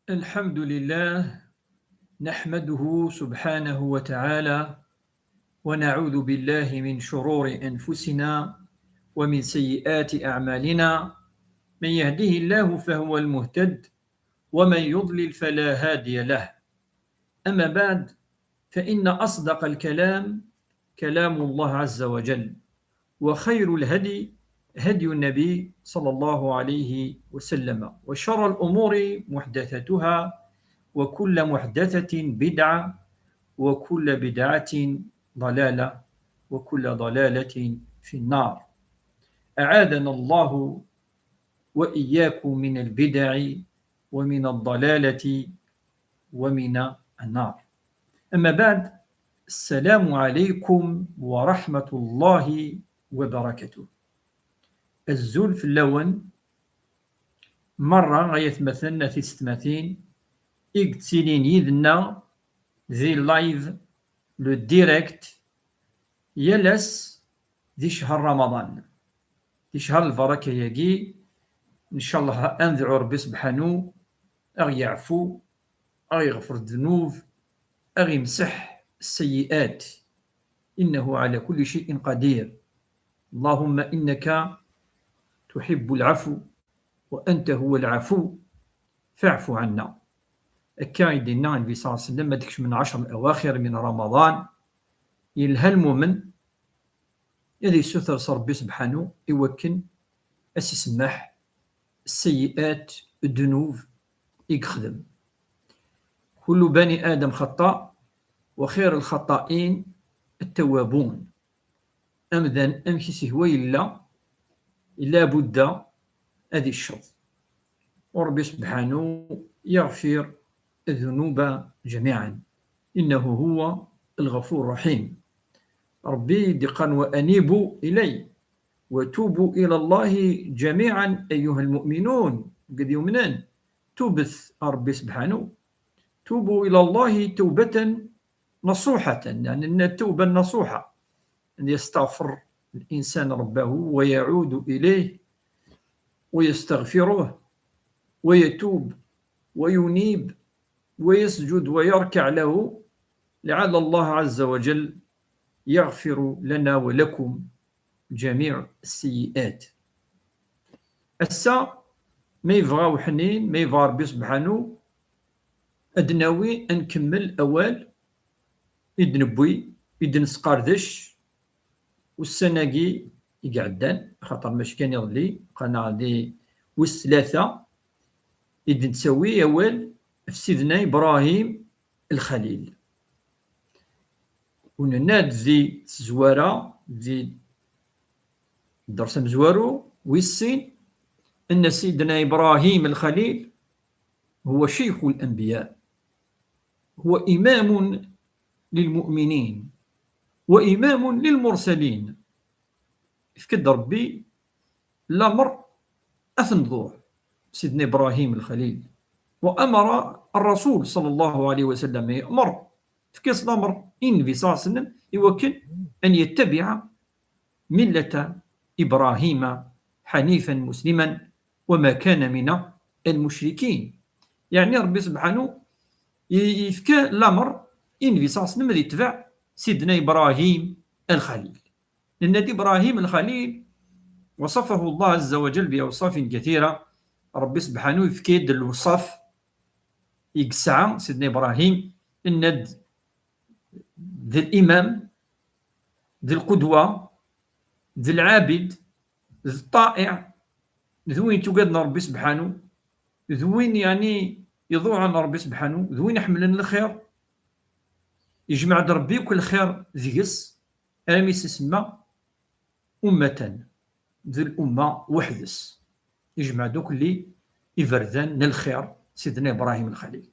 الحمد لله نحمده سبحانه وتعالى ونعوذ بالله من شرور أنفسنا ومن سيئات أعمالنا. من يهده الله فهو المهتد ومن يضلل فلا هادي له. أما بعد، فإن أصدق الكلام كلام الله عز وجل، وخير الهدي هدي النبي صلى الله عليه وسلم، وشر الأمور محدثتها، وكل محدثة بدعة، وكل بدعة ضلالة، وكل ضلالة في النار. أعاذنا الله وإياكم من البدع ومن الضلالة ومن النار. أما بعد، السلام عليكم ورحمة الله وبركاته. الزول في اللون مرة غيتمثلنا في ستماثين إكتسيلين يدنا ذي اللايف لو ديريكت يلس ذي شهر رمضان، ذي شهر البركة يجي إن شاء الله. أنذعر ربي سبحانه أغي يعفو، أغي يغفر الذنوب، أغي يمسح السيئات، إنه على كل شيء قدير. اللهم إنك تحب العفو وأنت هو العفو فاعف عنا. أكايد النبي صلى الله عليه وسلم ما ديكش من 10 الأواخر من رمضان يلها المؤمن يدي ستر ربي سبحانه يوكن أسسمح السيئات الذنوب يخدم. كل بني آدم خطاء وخير الخطائين التوابون. أمذن أمكسي هو إلا بد هذه الشر، وربي سبحانه يغفر الذنوب جميعا، إنه هو الغفور الرحيم. ربي دقا وأنيبوا إلي وتوبوا إلى الله جميعا أيها المؤمنون قد يؤمنون. توبث ربي سبحانه، توبوا إلى الله توبة نصوحة، يعني أن التوبة النصوحة أن يستغفر الإنسان ربه ويعود إليه ويستغفره ويتوب وينيب ويسجد ويركع له، لعل الله عز وجل يغفر لنا ولكم جميع السيئات. السا ما يبغى حنين، ما يبغى ربي سبحانه أدناوي أنكمل أول إدنبوي إدن سقاردش والسناقي يقعدان خاطر ماش كان يغلي قنا غادي والثلاثة إدن تسوي أول في سيدنا إبراهيم الخليل. ونناد ذي زوارة ذي درس مزوارو ويسين أن سيدنا إبراهيم الخليل هو شيخ الأنبياء، هو إمام للمؤمنين وإمام للمرسلين. إفكد ربي الأمر أثنضوح سيدنا إبراهيم الخليل، وأمر الرسول صلى الله عليه وسلم يأمر في كيس الأمر إن في صلى الله عليه وسلم يوكل أن يتبع ملة إبراهيم حنيفا مسلما وما كان من المشركين. يعني ربي سبحانه يفكى الأمر إن في صلى الله عليه وسلم يتبع سيدنا إبراهيم الخليل، لأن إبراهيم الخليل وصفه الله عز وجل بأوصاف كثيرة. ربي سبحانه يفكيد الوصف يقسع سيدنا إبراهيم إن ذي الإمام ذي القدوة ذي العابد ذي الطائع ذوين توقدنا ربي سبحانه، ذوين يعني يضوع عن ربي سبحانه، ذوين يحملن الخير يجمع ربي كل خير ذيس آميس اسمه أمة ذي الأمة وحدس يجمع دوك اللي يفرذن للخير سيدنا إبراهيم الخليل.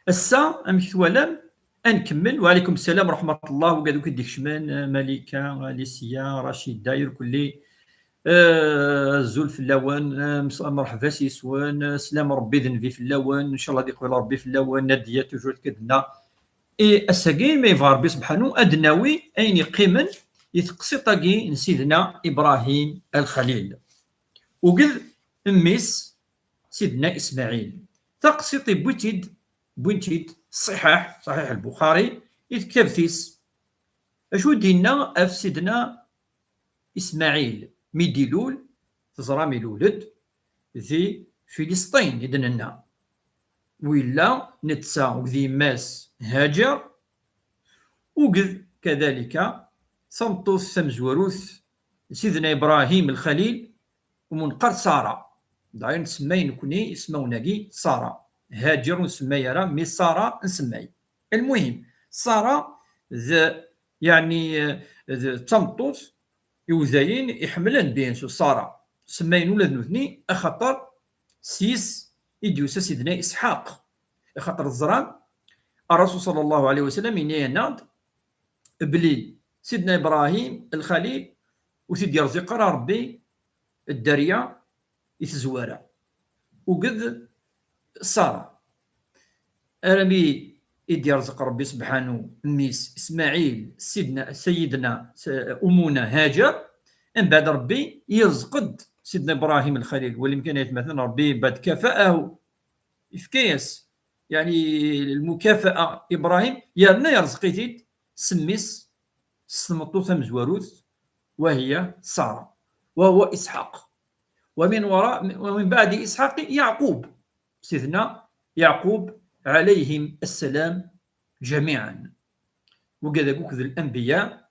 السا أمك ولم أنكمل. وعليكم السلام ورحمة الله وقادوك ديك شمان ملكة ليسيا رشيد داير كلي الزول في اللوان مرحبا سيسوان سلام ربي ذنبي في اللوان إن شاء الله يقبل ربي في اللوان نادية توجور كدنا الساقين ما يفار ربي سبحانه أدناوي أين قيمن يتقسطاقي نسيدنا إبراهيم الخليل وقذ أميس سيدنا إسماعيل. تقسيطي بوينتيد صحيح البخاري يتكفثيس اشو دينا افسدنا اسماعيل ميديلول تزرى ميلولد ذي فلسطين إذننا وإلا نتسا وذي ماس هاجر وقذ كذلك صمتوث سمزوروث سيدنا إبراهيم الخليل ومنقر سارة داير نسمي نكوني اسموناكي سارة هاجر نسمي راه مي سارة نسمي المهم سارة يعني تمطوث يوزاين يحملن بين سارة سمين ولاد نوثني أخطر سيس إديوسا سيدنا إسحاق خاطر الزران الرسول صلى الله عليه وسلم يناد بلي سيدنا إبراهيم الخليل وسيدي رزق ربي الدريا يتزوارا وقد سارة ربي يدي رزق ربي سبحانه ميس إسماعيل سيدنا أمنا هاجر من بعد ربي يرزقد سيدنا إبراهيم الخليل والإمكانيات مثلا ربي بعد كافأه إفكاس يعني المكافأة إبراهيم يرنا يرزقيتي سميس سمطوثة مزوروث وهي سارة وهو إسحاق ومن بعد إسحاق يعقوب سيدنا يعقوب عليهم السلام جميعا وكذا كذا الأنبياء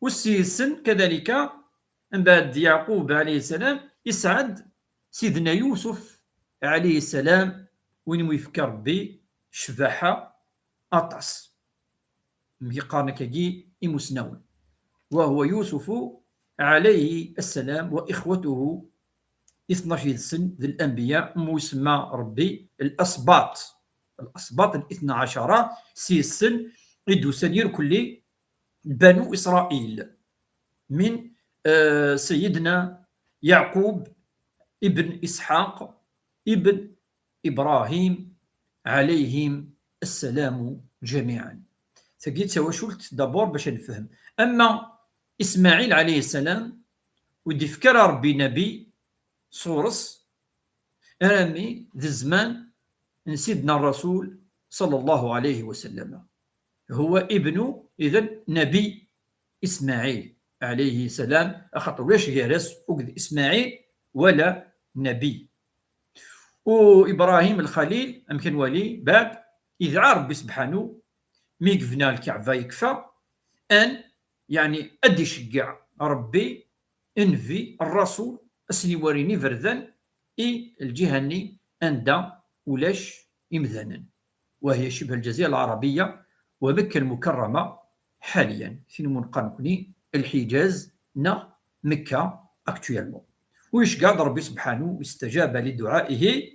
والسيسن كذلك من بعد يعقوب عليه السلام يسعد سيدنا يوسف عليه السلام وين يفكر بشفاحة أطس ميقارنكي إمسنون وهو يوسف عليه السلام وإخوته 12 سن ذي الأنبياء مسمى ربي الأسباط 12 سن يدو سنير كل بنو إسرائيل من سيدنا يعقوب ابن إسحاق ابن إبراهيم عليهم السلام جميعا ثقيت وشلت دابور باش نفهم أما إسماعيل عليه السلام ودي فكر ربي نبي صورس رامي ذي الزمان سيدنا الرسول صلى الله عليه وسلم هو ابن إذن نبي إسماعيل عليه السلام أخطر واش جالس وقد إسماعيل ولا نبي وإبراهيم الخليل أمكن ولي بعد إذا ربي سبحانه ميقفنا الكعبة يكفى أن يعني أدي شجع ربي انفي الرسول أسني وريني فردان الجهني أندا ولاش إمذانا وهي شبه الجزيرة العربية ومكة المكرمة حاليا في منقنقني الحجاز نا مكة اكتويلمون ويش قاعد ربي سبحانه استجاب لدعائه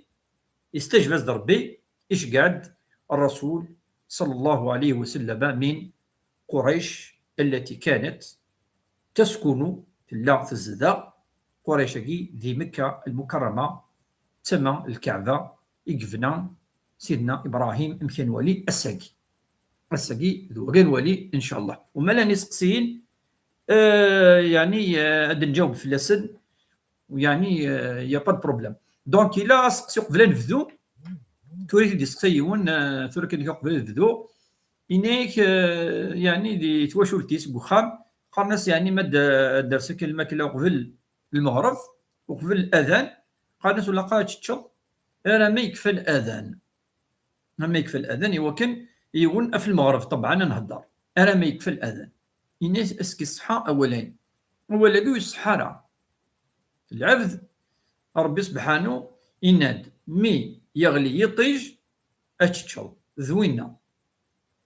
استجبز ربي إيش قاعد الرسول صلى الله عليه وسلم من قريش التي كانت تسكن في اللعث الزداء قريش ذي مكة المكرمة تم الكعبة يقفنا سيدنا إبراهيم أمكن ولي الساقي ذو غير ولي إن شاء الله وما لا نسقسين يعني هذا نجاوب في اللسن ويعني يا با بروبليم دونك إلا سقسي قبل نفذو توريك دي سقسيون توريك دي قبل نفذو إنيك يعني دي تواشولتيس بوخام قالناس يعني ما درس كلمة كلا قبل المغرب وقبل الأذان قالناس ولا قاعد تشط راه ما يكفى الأذان ما يكفى الأذان يوكن يون في المغرب طبعا نهضر راه ما يكفى الأذان إناس اسكي الصحة أولين ولا دو الصحارى العبد ربي سبحانه يناد مي يغلي يطيج أتشتشل ذوينا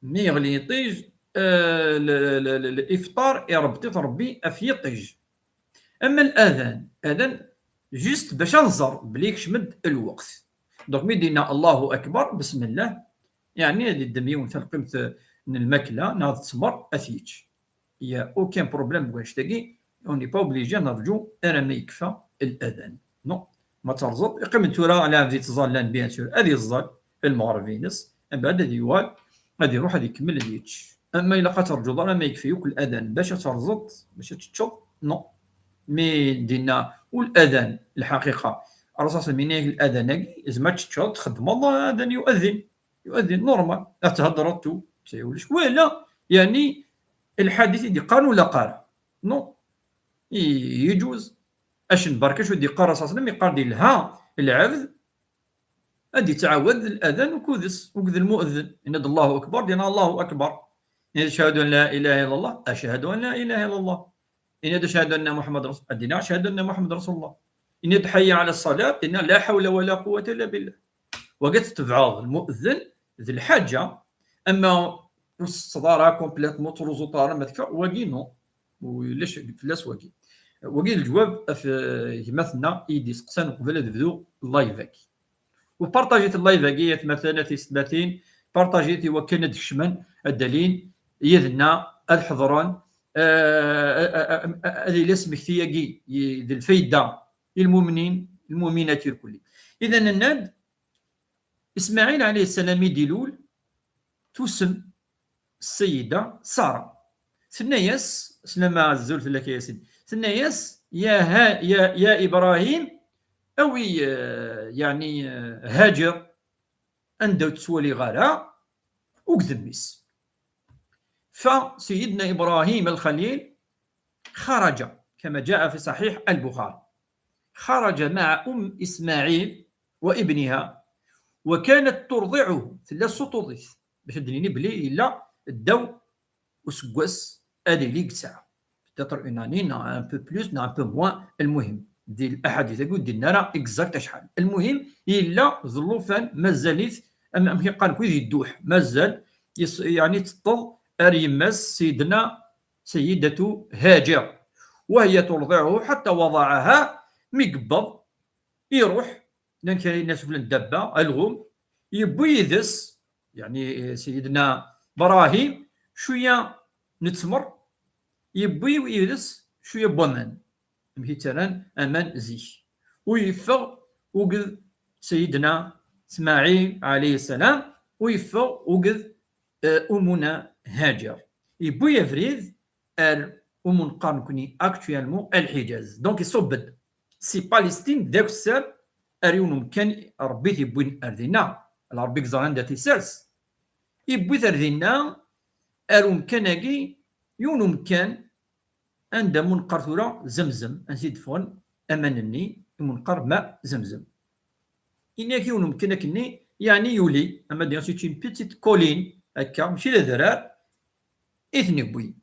مي يغلي يطيج الإفطار يا ربي تربي أفيطيج أما الأذان أذان جست باش نزر بليك شمد الوقت دونك مي دينا الله أكبر بسم الله يعني هذه الدميون تلقيمت الماكلة ناض تسمر أثيج يا أوكين بروبليم واش تاقي اوني با اوبليجي نرجو انا ما يكفى الاذان نو ما ترزط يقيم تورا على هذه تظلان بيان سور هذه الظل المغربينس من بعد هذه يوال غادي يروح هذه يكمل هذيك اما الا ترجو راه ما يكفيوك الاذان باش ترزط باش تشوف نو مي دينا والاذان الحقيقه الرسول صلى الله عليه وسلم الاذان زعما تشهد تخدم الله اذان يؤذن نورمال تهضروا تيولش ولا يعني الحديث يدي قال ولا قال نو يجوز اش نباركش ودي قال الرسول صلى الله عليه وسلم يقال لها العبد ادي تعود الاذان وكذس وكذ المؤذن ان الله اكبر دينا الله اكبر ان اشهد ان لا اله الا الله اشهد ان لا اله الا الله ان اشهد ان محمد رسول الله ادينا اشهد ان محمد رسول الله ان تحيي على الصلاه ان لا حول ولا قوه الا بالله وقت تبعض المؤذن ذي الحاجه اما الصداره كومبليتمون تروزو طاره ما تكفى واقينو ولاش فلاس واقي وقيل الجواب في مثلنا يدي سقسان قبل تبدو اللايفاك وبارطاجيت اللايفاكيه مثلا في 30 بارطاجيتي وكان دكشمن الدليل يذنا الحضران هذه الاسم كثياقي ذي الفايده المؤمنات الكل اذا الناد اسماعيل عليه السلام ديلول تسم السيده ساره ثنياس سلام الزول لك يا سيدي ثنياس يا ابراهيم او يعني هاجر عنده تسولي غالا وكذبيس فسيدنا ابراهيم الخليل خرج كما جاء في صحيح البخاري خرج مع اسماعيل وابنها وكانت ترضعه ثلاث سطوطيس باش دليني بلي الا الدو وسكواس ادي ليك ساعه تطر اناني ان بو بلوس ان بو موان المهم دي الاحاديث يقول دينا راه اكزاكت شحال المهم الا ظلوفان مازالت امام قال كويس يدوح مازال يعني تطل اريماس سيدة هاجر وهي ترضعه حتى وضعها مقبض يروح لان كاين الناس في الدبه الغوم يبوي يدس يعني سيدنا ابراهيم شويه نتمر يبوي ويدس شويه بومان مثلا امان زيش ويفغ وقذ سيدنا اسماعيل عليه السلام ويفغ وقذ امنا هاجر يبوي يفريد ومن قرن كوني اكتويالمون الحجاز دونك يصبد سي بالستين داك السر اريون مكان ربي تيبوين اردينا ربي كزران داتي سالس يبوي تردينا ارو مكاناكي يونو مكان عند منقر ثورة زمزم نزيد فون امانني منقر ماء زمزم إنك يونو مكاناكني يعني يولي اما ديال سي تشين بيتيت كولين هكا ماشي لذرار اثني بوي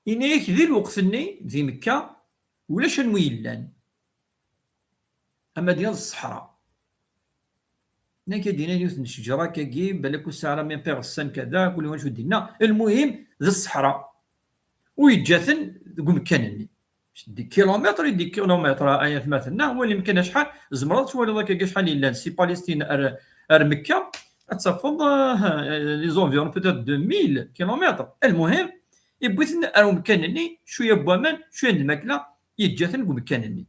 إنك ذي الوقت-ني ذي مكة ولاش نويلان اما ديال الصحراء ناكا دينا يوث الشجره كاكي بالك الساعه من بيغ السن كذا كل واش دينا المهم ذي الصحراء ويتجاثن مكانني دي كيلومتر يدي كيلومتر ايات مثلا هو اللي مكان شحال زمرات ولا ذاك شحال الا سي بالستين ار مكه تصفض لي زونفيرون بوتيت 2000 كيلومتر المهم يبغيت ار مكانني شويه بوامان شويه الماكله يتجاثن مكانني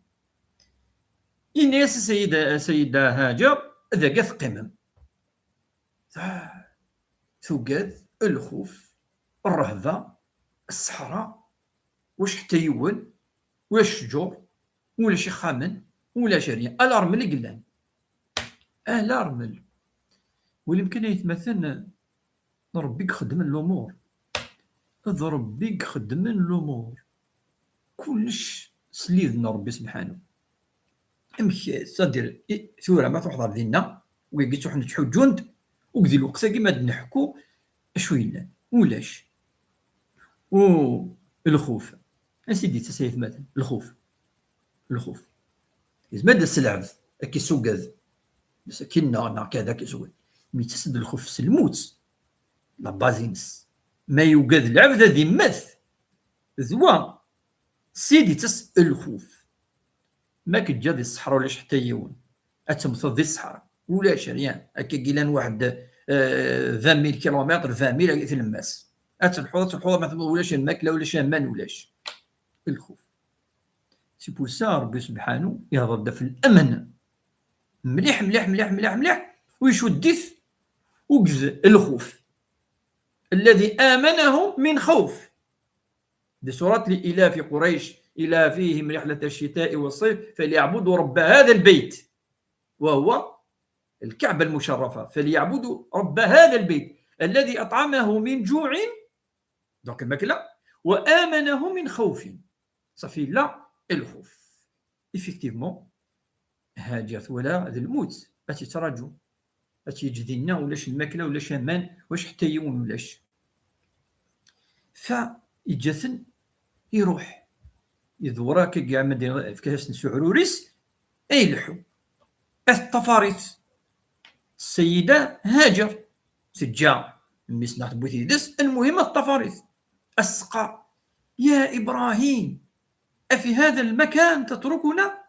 إنيس سيدة هاجر ذاك ثقمم ثقاد الخوف الرهبة الصحراء واش حتى يول واش شجور ولا شي خامن ولا شريان الارمل قلان الارمل واللي يمكن يتمثل ربي خدم الامور ربي خدم الامور كلش سليذنا ربي سبحانه امشي صدر ثوره ما تحضر دينا ويجي تروح نتحو جند وكذي الوقت كيما نحكوا شويه ولاش الخوف اسيدي تسيف مثلا الخوف إذا ماذا السلعب كي سوقذ بس كنا كذا كيسوي مي تسد الخوف سلموت لا بازينس ما يوجد العبد ذي مث ذوا سيدي تس الخوف ما كتجا دي الصحراء ولاش حتى يون اتمثل دي الصحراء ولا شريان هكا كيلان واحد 20 كيلومتر 20 في الماس الحوض مثلا ولاش الماكله ولاش المان ولاش الخوف سي بور سا ربي سبحانه يهضر في الامن مليح مليح مليح مليح مليح ويشدث وكذ الخوف الذي امنه من خوف دي سورة لإلاف قريش إلى فيهم رحلة الشتاء والصيف فليعبدوا رب هذا البيت وهو الكعبة المشرفة، فليعبدوا رب هذا البيت الذي أطعمه من جوع دونك الماكلة وآمنه من خوف. صافي لا الخوف إفيكتيفمون هاجر ولا هذا الموت أتي تراجو أتي يجدينا ولاش الماكلة ولاش أمان واش حتى يوم ولاش. فإجاثن يروح يدورا كاع مدينة كاش نسعروريس يلحو الطفاريت السيدة هاجر سجا مسنا بوثيدس المهم الطفاريت السقا يا إبراهيم أفي هذا المكان تتركنا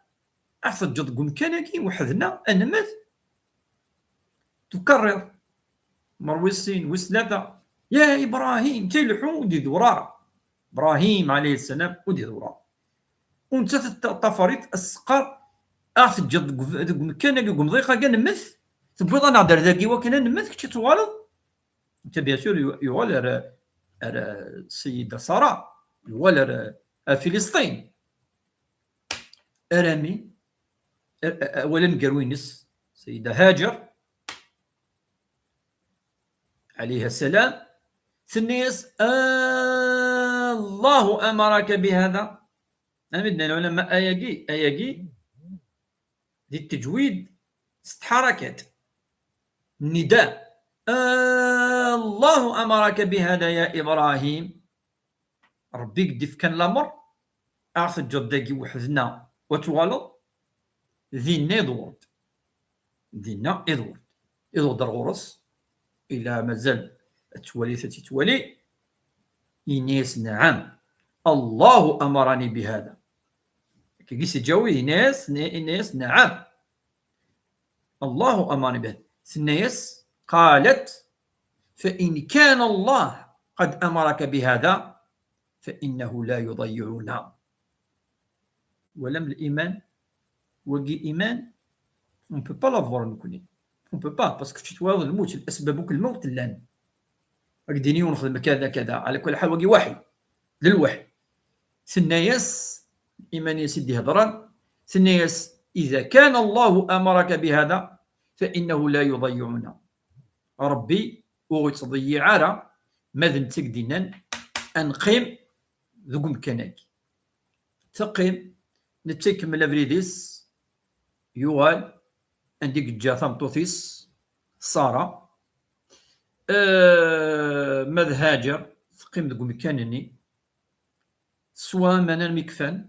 أحفظ مكانك وحدنا أنمت تكرر مروي السين وثلاثة يا إبراهيم تلحو ودي دورا إبراهيم عليه السلام ودي دورا وانت الطفاريت السقا أحفظ مكانك ومضيقة كنمث تبغي انا نهضر ذاكي وكان نمث كنتي توالد انت بيان سور يوال السيده ساره يوال فلسطين ارامي اولا قروينس سيده هاجر عليها السلام ثنيس الله امرك بهذا بدنا لما اياكي دي التجويد 6 حركات نداء الله أمرك بهذا يا إبراهيم ربي قدف كان الأمر أعرف الجداكي وحدنا وتوالو ذينا يدورد يدورد الغرس إلى مازال التوالي تتوالي إنيس نعم الله أمرني بهذا كي سيجاوي إنيس نعم الله أمرني بهذا ثنيس قالت فإن كان الله قد أمرك بهذا فإنه لا يضيعنا. ولم الإيمان وقي إيمان on peut pas l'avoir نكوني on peut pas parce que tu توارد الموت الأسباب الموت اللان أقديني ونخدم كذا كذا على كل حال وقي وحي للوحي ثنيس إيمان يا سيدي هضران ثنيس إذا كان الله أمرك بهذا فإنه لا يضيعنا ربي وغتضيع على ماذا نتقدينا أنقيم ذوك مكانك تقيم نتكمل أفريديس يوال عندك جاثام توثيس سارة ماذا هاجر تقيم ذوك مكانني سوا مانا المكفان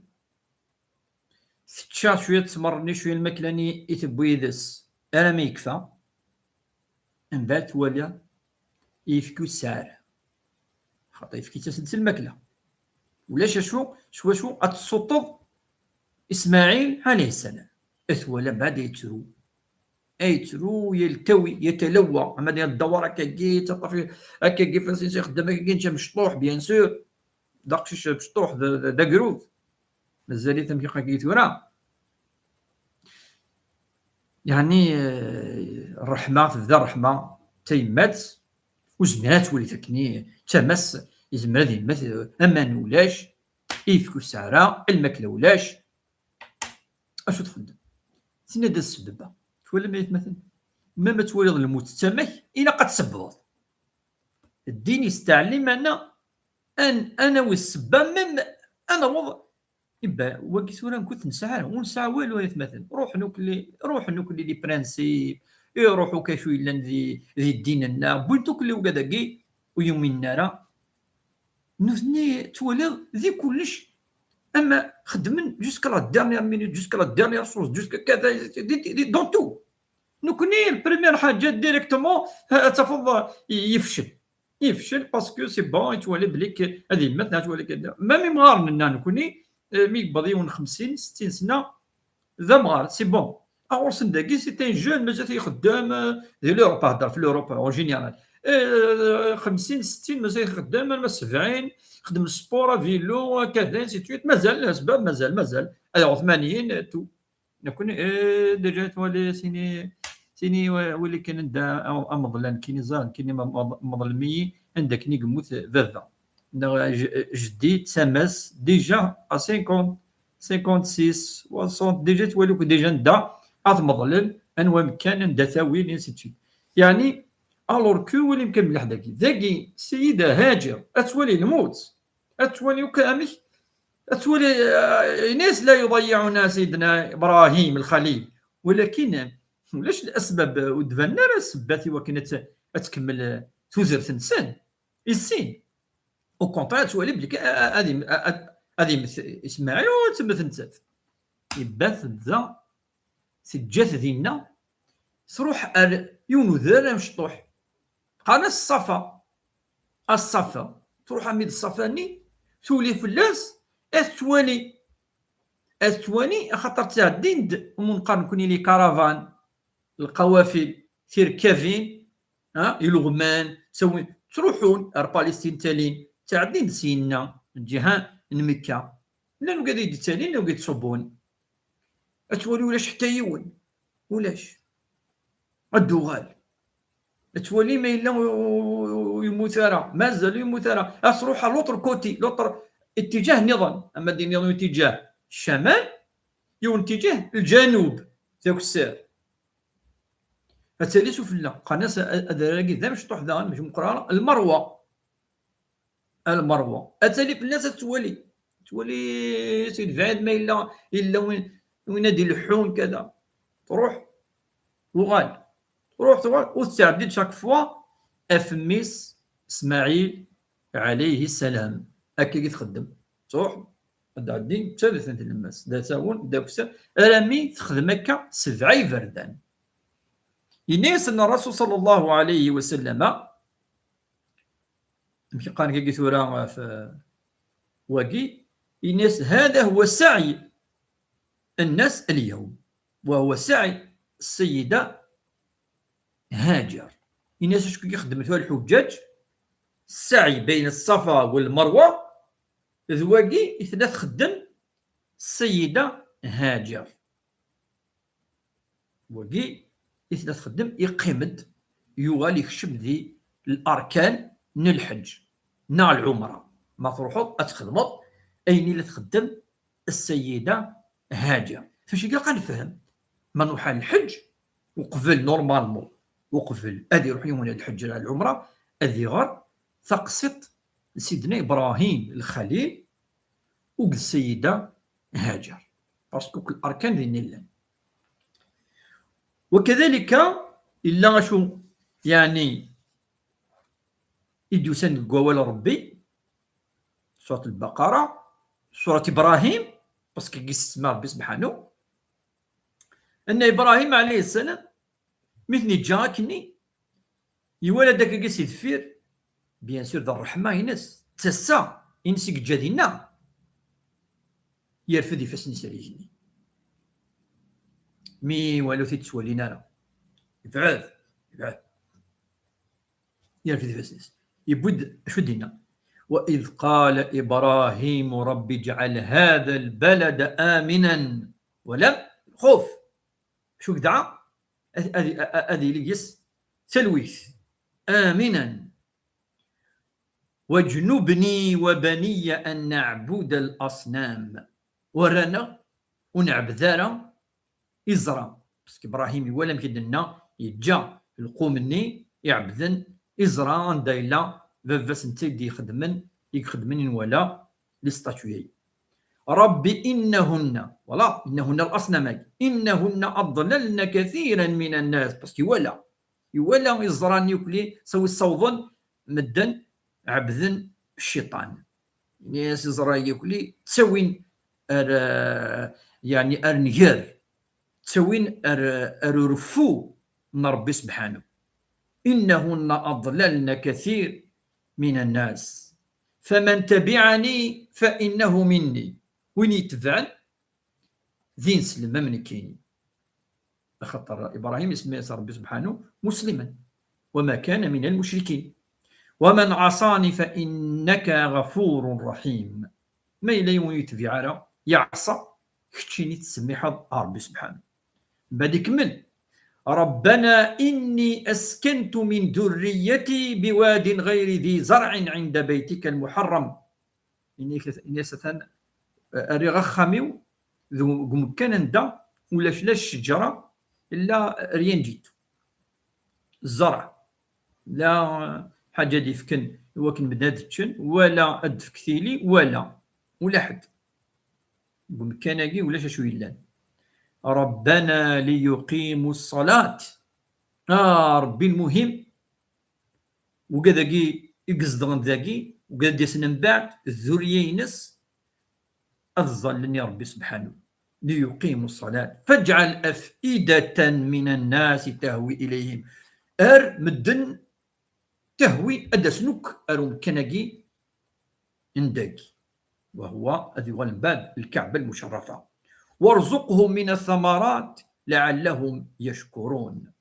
تشا شوية تمرني شوية المكلاني يتبويدس أنا ما يكفى من بعد تولي يفكو السعر خاطر يفكي تسدس الماكلة ولاش شو أتسطب إسماعيل عليه السلام أثولا بعد يترو يلتوي يتلوى أما ديال الدوار هكا تطفي هكا كيفاش يخدم هكا انت مشطوح بيان سور داكشي مشطوح دا كروت مازال تمشي كيتورا يعني الرحمة في ذا الرحمة تيمات وزمات ولي تكني تمس يزمر هذه المثل أمان ولاش يفكو السعرة الماكلة ولاش أشو تخدم سينا دا السبب تولي ميت مثلا ما تولي الموت تمك إلا قد سببت الدين يستعلم أنا والسبة من أنا وضع يبا وقت ولا كنت نسعى ونسعى والو يتمثل روح نوكلي لي برانسيب يروحوا كاشو الا ذي الدين لنا بنتو كلي وكذاكي ويومين نارا نوثني تولي ذي كلش اما خدمن جوسكا لا ديرنيير مينوت جوسكا لا ديرنيير سورس جوسكا كذا دون تو نكوني البريمير حاجه ديريكتومون تفضل يفشل باسكو سي بون يتولي بليك هذه مثلا تولي كذا ما ميمغار لنا نكوني مي بديون 50 60 سنه ذا مغار سي بون اورسن داكي سيتي جون مازال يخدم ديال لوروب هضر في لوروب اون جينيرال 50 60 مازال يخدم 70 خدم السبور فيلو كذا سيتويت مازال الاسباب مازال 80 تو نكون ديجا تولي سيني ولي كان دا امضلان كيني زان كيني مظلمي عندك ني قموت ذا جدي تمس ديجا 50 56 60 ديجا توالوك ديجا ندا اضمضلل انواع مكان ندا ثاويل انسيتي يعني الور كو ولي يمكن مليح ذاكي السيده هاجر اتولي الموت اتولي كامل اتولي ناس لا يضيعون سيدنا ابراهيم الخليل ولكن علاش الاسباب ودفنا راه سباتي وكانت تكمل توزر نسان السين او كونترا تولي بليك هذه اسماعيل وتمثل نتاف يبات ذا سجات دينا تروح يونو ذا مشطوح قناه الصفا تروح عميد الصفاني تولي فلاس الثواني خاطر تعدين منقارن كوني لي كارافان القوافل تركافين يلغمان سوي تروحون بالستين تالين تعدين سينا الجهه مكه لانه قاعد يتالين لو قاعد تصبون اتولي ولاش حتى يون ولاش الدغال تولي ما الا يموت راه مازال يموت راه تروح لوطر كوتي لوطر اتجاه نظام اما دي نظام اتجاه الشمال يون اتجاه الجنوب ذاك السير فتالي شوف لا قناه ادراكي ذا مش طوح ذا مش مقراره المروه اتالي في الناس تولي سيد بعد ما الا وين هادي الحون كذا تروح وغال تروح وتعدي شاك فوا افميس اسماعيل عليه السلام هكا تخدم تروح تعدي ثلاثه الماس دا تاون داك رامي تخدم هكا 7 فردان ينيس ان الرسول صلى الله عليه وسلم يمكن قال كي ثورا في واقي ينيس هذا هو سعي الناس اليوم وهو سعي السيده هاجر الناس شكون يخدم الحجاج السعي بين الصفا والمروه ذواقي ثلاث خدم السيده هاجر وقي ثلاث خدم يقيمد يوغال يخشب ذي الاركان من الحج نا العمره ما تروحوا تخدموا اين اللي تخدم السيده هاجر فاش كاع نفهم ما نروح الحج وقبل نورمالمون وقبل ادي يروح يوم الحج على العمره ادي غير تقسط سيدنا ابراهيم الخليل والسيده هاجر باسكو الاركان ديال الله وكذلك الا شو يعني يدوسن القوال ربي سوره البقره سوره ابراهيم باسكو يسمى ربي سبحانه ان ابراهيم عليه السلام مثني جاكني يولد داك كيس يدفير بيان سور ذا الرحمه ينس تسا ينسك جادينا يرفد يفاس نساليجني مي والو تتولينا لا يفعل يرفد يفاس يبود شو دينا واذ قال ابراهيم رب اجعل هذا البلد امنا ولم خوف شو دعا هذه ليس تلويث آمنا واجنبني وبني أن نعبد الأصنام ورانا ونعبد ذارا إزرا بس إبراهيم ولا مكدنا يجا القومني يعبدن إزرا دايلا فافاس نتيدي يخدمن ولا لستاتوي ربي إنهن الأصنام إنهن أضللن كثيرا من الناس بس يولا إزران يوكلي سوي الصوضن مدن عبدن الشيطان ناس إزران يوكلي تسوين يعني أرنجر تسوين أرفو من ربي سبحانه إنهن أضللن كثير من الناس فمن تبعني فإنه مني وين يتبعن ذي نسلم من كيني خاطر ابراهيم اسمه ربي سبحانه مسلما وما كان من المشركين ومن عصاني فانك غفور رحيم ما الا يتبع يعصى كتشيني تسمي حظ ربي سبحانه بعد يكمل ربنا إني أسكنت من ذريتي بواد غير ذي زرع عند بيتك المحرم. إني ستن أري غخاميو ذو مكان دا ولاش لا الشجرة إلا ريان جيتو الزرع لا حاجة دي فكن وكن بنادتشن ولا أدفكتيلي ولا حد بمكانكي ولا شو يلان. ربنا ليقيموا الصلاة. ربي المهم وكذاكي يقصدون ذاكي وكذا يسن من بعد الذرية ينس أظلني ربي سبحانه ليقيموا الصلاة فاجعل أفئدة من الناس تهوي إليهم. مدن تهوي أدسنوك أروم كناكي انداكي وهو أذي والباب الكعبة المشرفة. وارزقهم من الثمرات لعلهم يشكرون.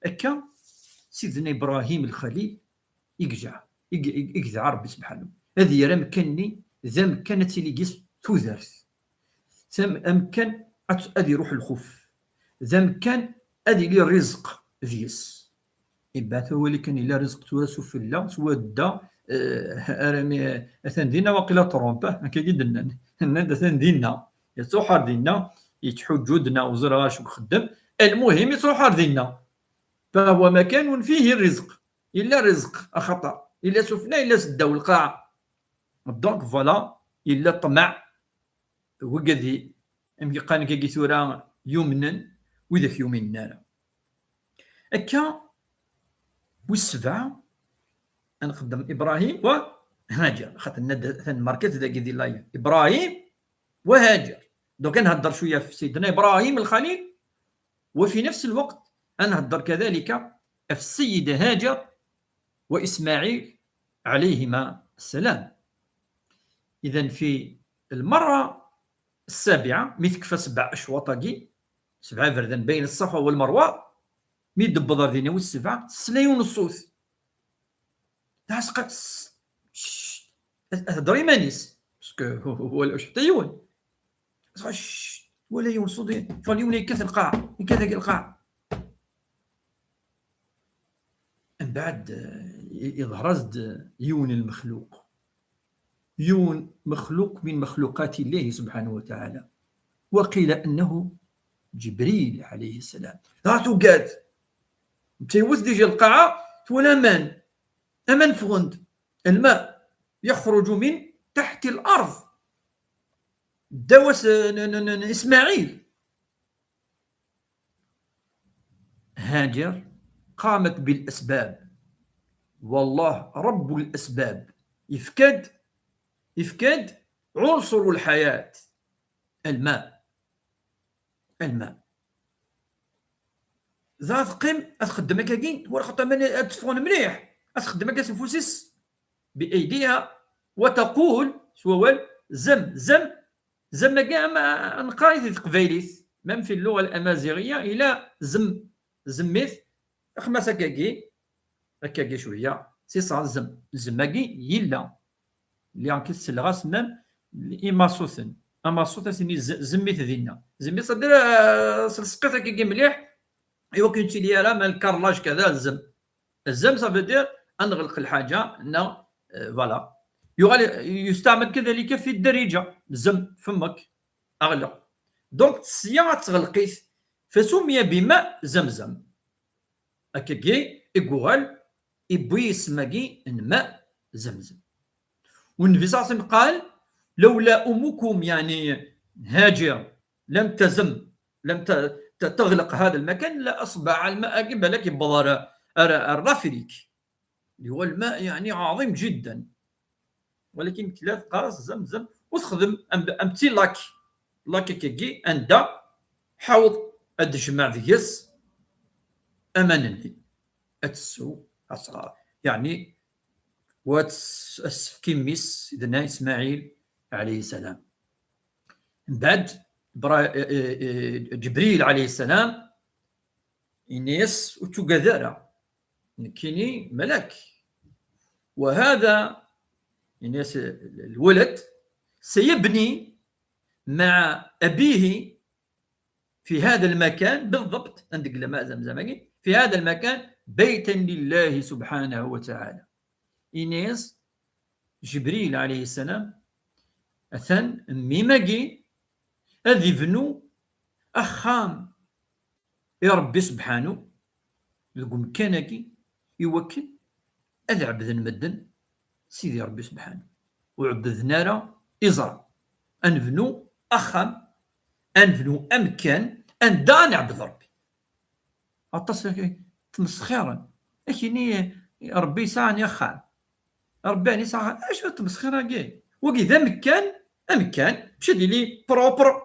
أكا سيدنا إبراهيم الخليل يقجع ربي سبحانه هذه يرى مكاني ذا مكانت اللي قيس توذرث ثم أمكن أدي روح الخوف ذا مكان أدي لي الرزق ذيس إبات هو اللي كان إلا رزق تورث في الله سوى دا أرمي أثن دينا وقيلا ترومبا هكا جدا أثن دينا يتروح دينا يتحو جودنا وزرغاش وخدم المهم يتروح دينا فهو مكان فيه الرزق إلا رزق أخطأ إلا سفنا إلا سداو القاع دونك فوالا إلا طمع وقذي أمكي قال كي ثورا يمنا وذاك يومنا أكا والسبعة نقدم إبراهيم وهاجر خاطر ثان ماركت ذاك ديال لايف إبراهيم وهاجر دوك نهضر شوية في سيدنا إبراهيم الخليل وفي نفس الوقت نهضر كذلك في السيدة هاجر وإسماعيل عليهما السلام. إذن في المرة السابعة ميتكفى 7 أشواطاكي 7 فردان بين الصفا والمروة مي دبضر دينا والسبعة سلايون الصوت تاسقات هضري مانيس باسكو هو الأشتيون ولا يون صوتي فاليون يكث القاع كذا القاع من بعد يظهر يون المخلوق يون مخلوق من مخلوقات الله سبحانه وتعالى وقيل أنه جبريل عليه السلام. راتو قاد تيوث ديجا القاعة ولا أمان فغند الماء يخرج من تحت الأرض دوس إسماعيل. هاجر قامت بالأسباب والله رب الأسباب يفكاد عنصر الحياة الماء ذات قيم أتخدمك كاين ورخط من أتفون مليح أتخدمك سنفوسيس بأيديها وتقول سوال زم كاع نقايث قبيليث مام في اللغة الأمازيغية إلى زميث خمسة كاكي شوية سي صا زماكي يلا اللي انكس الغاس مام إماسوثن أماسوثن سيني زميث دينا زميث صدر سلسقيت كاكي مليح ايوا كنتي لي راه مال الكارلاج كذا الزم صافي دير نغلق الحاجه فوالا يستعمل كذلك في الدرجه زم فمك اغلق دونك السياره تغلقيت فسمي بماء زمزم هكاكي يقول يبوي يسمى ماء زمزم. والنبي صلى الله عليه وسلم قال لولا امكم يعني هاجر لم تغلق هذا المكان لا أصبح الماء قبلك بضر الرافريك اللي هو الماء يعني عظيم جدا ولكن ثلاث قارص زمزم وتخدم أمتي لاكي كي أندا حوض الجماع ذيس أمانني أتسو يعني واتسكيميس سيدنا إسماعيل عليه السلام. من بعد جبريل عليه السلام إنيس وتقذر كيني ملك وهذا إنيس الولد سيبني مع أبيه في هذا المكان بالضبط عندك الماء زمزم في هذا المكان بيتا لله سبحانه وتعالى. إنيس جبريل عليه السلام أثن ميماكي هذي فنو أخام يا ربي سبحانه يقوم كانكي يوكل أذ عبد المدن سيدي ربي سبحانه وعبدنا راه إزرع أنفنو أخام أنفنو أمكان أن دا نعبد ربي أتصل تمسخيرا أكيني ربي ساعني أخام ربي يعني ساعة اش تمسخيرا كاع وكي ذا أمكان باش يدير لي بروبر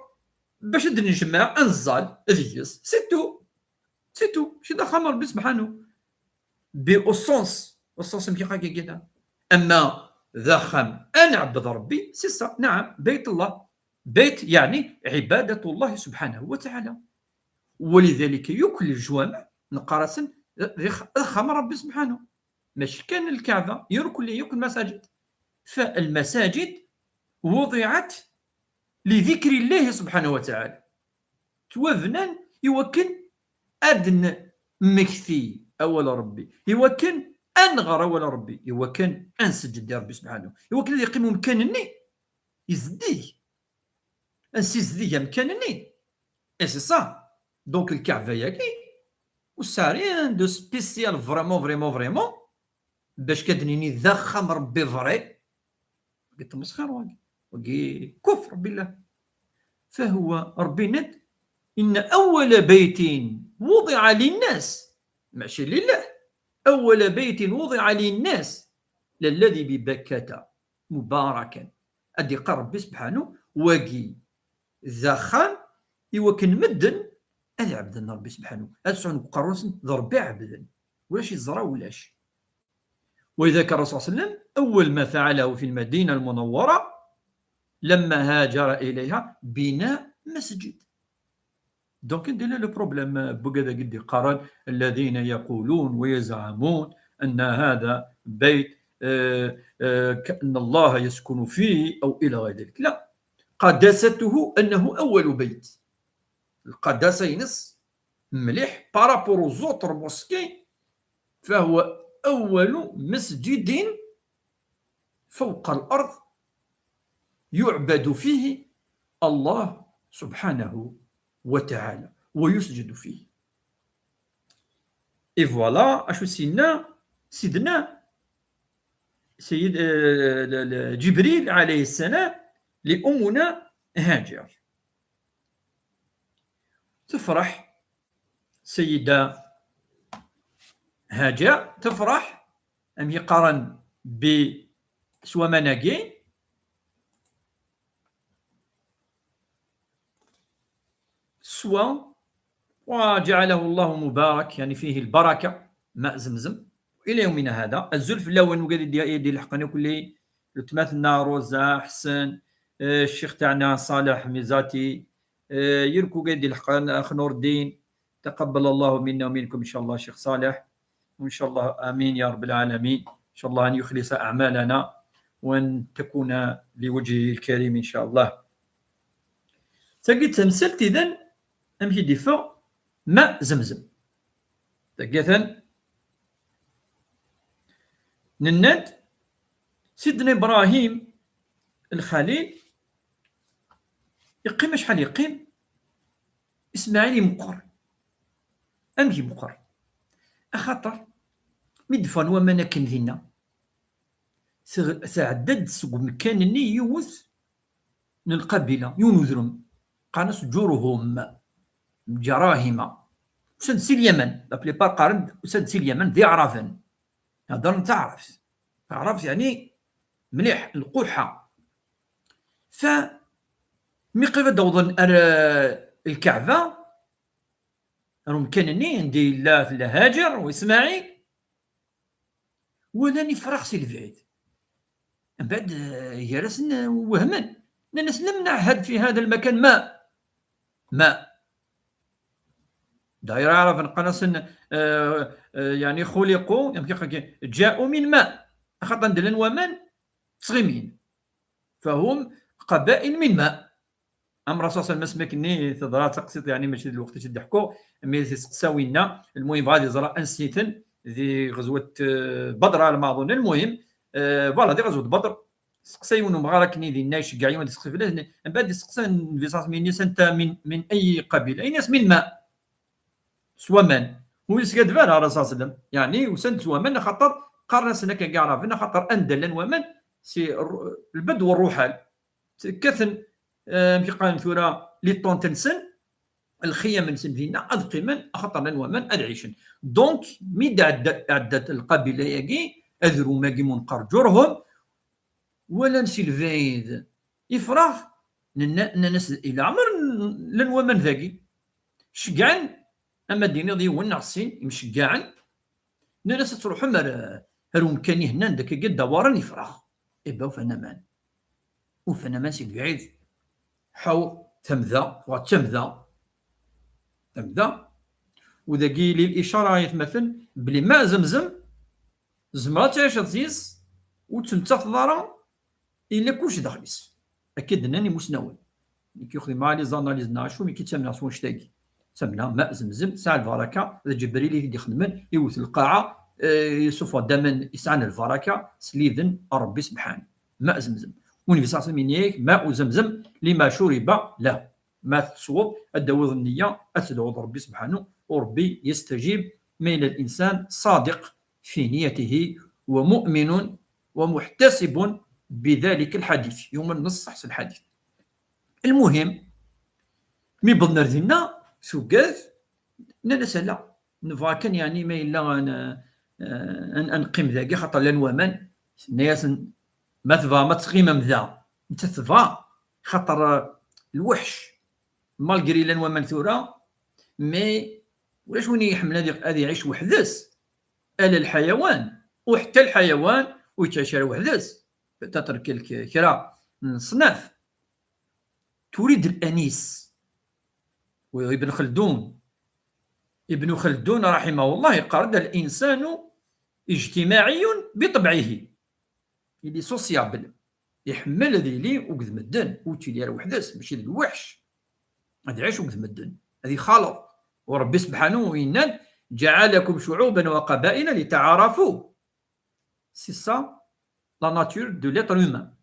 باش نجمع انزال ذيس سيتو ماشي داخل ربي سبحانه بي السونس مكي كذا. اما ذا خام انا عبد ربي سي نعم بيت الله بيت يعني عباده الله سبحانه وتعالى. ولذلك يكل الجوامع نقارسن خام ربي سبحانه ماشي كان الكعبه يكل المساجد. فالمساجد وضعت لذكر الله سبحانه وتعالى توفنان يوكل أدن مكثي أول ربي يوكل أنغر أول ربي يوكل أنسجد يا ربي سبحانه يوكل اللي يقيم مكانني يزديه أنسيزديه مكانني سي صا دونك الكعبة ياكي وسارين دو سبيسيال فريمون باش كدنيني ذخم ربي فري قلت مسخر وقي كفر بالله. فهو ربي ند إن أول بيت وضع للناس ماشي لله أول بيت وضع للناس للذي ببكة مباركا أدي قرب سبحانه وقي زخان يوكن مدن أدي عبدنا ربي سبحانه أدسعون بقروس ضربي عبدا ولاش يزرى ولاش. وإذا كان الرسول صلى الله عليه وسلم أول ما فعله في المدينة المنورة لما هاجر إليها بناء مسجد. دونك عندنا لو بروبليم بوكذا قد قرن الذين يقولون ويزعمون أن هذا بيت كأن الله يسكن فيه أو إلى غير ذلك. لا، قداسته أنه أول بيت. القداسة ينس مليح بارابور زوتر موسكي فهو أول مسجد فوق الأرض يعبد فيه الله سبحانه وتعالى ويسجد فيه. إي فوالا أشو سيدنا سيد جبريل عليه السلام لأمنا هاجر تفرح سيدة هاجر تفرح أم يقارن بسوا مناقين سوا وجعله الله مبارك يعني فيه البركة ماء زمزم إلى يومنا هذا. الزلف اللون وقال يدي الحقني كلي تماثلنا روزا حسن الشيخ تاعنا صالح ميزاتي يركو قال الحقن أخ نور الدين تقبل الله منا ومنكم إن شاء الله شيخ صالح وإن شاء الله آمين يا رب العالمين. إن شاء الله أن يخلص أعمالنا وأن تكون لوجهه الكريم إن شاء الله. تقيت تمثلت إذن أمشي دفاع ماء زمزم تقيت نناد سيدنا إبراهيم الخليل يقيم شحال يقيم إسماعيل مقر أمشي مقر أخاطر مدفن ومانا كنذينا سعدد سوق مكانني يوث من القبيلة يونذرم قانس جورهم جراهم سنسي اليمن لابليبار قارن سنسي اليمن ذي عرفن هذا تعرف يعني مليح القحة. ف ميقف دوضن الكعبة راهم كانني عندي الله في هاجر وإسماعيل ولاني فراغ سي البعيد من بعد جلسنا وهمن الناس لم نعهد في هذا المكان ماء داير عرف نقنص يعني خلقوا جاءوا من ماء خاطر ندلن ومن صغيمين فهم قبائل من ماء رسول صلى الله عليه وسلم كني تضرا تقسيط يعني ماشي الوقت تضحكوا مي تسقساوينا المهم غادي زرا انسيتن ذي غزوه بدر على ما اظن المهم فوالا دي غزوه بدر سقسايون مغارا كني ذي الناس كاع يوم تسقسي فلاش من بعد سقسان فيساس من ناس انت من اي قبيله اي ناس من ماء سوامان ويسقد فالها الرسول صلى الله عليه وسلم يعني وسنت سوامان خاطر قارن سنه كاع عرفنا خاطر اندل ومن سي البدو والروحال كثن كي قال ثورة لي طون تنسن الخيام نسن فينا اذقي من خاطر لن ومن ادعيشن دونك ميدا عدت القبيله ياكي اذرو ماكي منقر جرهم ولا نسيلفايد يفرح ناس الى عمر لن ومن ذاكي شقعن اما ديني ضي ونعسين مشقعن ناس تروح هروم كاني هنا داك قد دوارن يفرح إبا وفنمان وفنمان سي بعيد حو تمذا وتمذا وذاكي لي الاشاره يتمثل بلي ماء زمزم زمرا تعيش تزيز وتمتاخ ضرا الا كلشي داخليس اكيد انني مسنون كي ياخذ مع لي زاناليز ناشو مي كي تسمع سون شتاقي سمنا ماء زمزم ساعه البركه جبريل اللي يخدمن يوث القاعه يصفى دما يسعن البركه سليذن ربي سبحانه ماء زمزم ونبي صلى الله عليه وسلم ماء زمزم لما شرب له ما تصوب الدواء النية أتدعو ربي سبحانه وربي يستجيب من الإنسان صادق في نيته ومؤمن ومحتسب بذلك الحديث يوم النص أحسن الحديث المهم مي بضنا ردينا سوقاز نسأل نفا كان يعني ما إلا أنقيم ذاكي خاطر لنوامن الناس ما تفا ما تقيم ذا انت تفا خاطر الوحش مالغري لان ومن ثورة مي ولاش وين يحمل هذه يعيش وحدس الا الحيوان وحتى الحيوان ويتعيش وحدس تترك كرا صناف تريد الانيس وابن خلدون رحمه الله يقال الانسان اجتماعي بطبعه اللي سوسيابل يحمل هذه لي وقد مدن وتيلي وحدس ماشي الوحش هذه عيش وقد مدن هذه خلط وربي سبحانه وإنن جعلكم شعوبا وقبائل لتعارفوا سي سا لا ناتور دو ليتر هيومان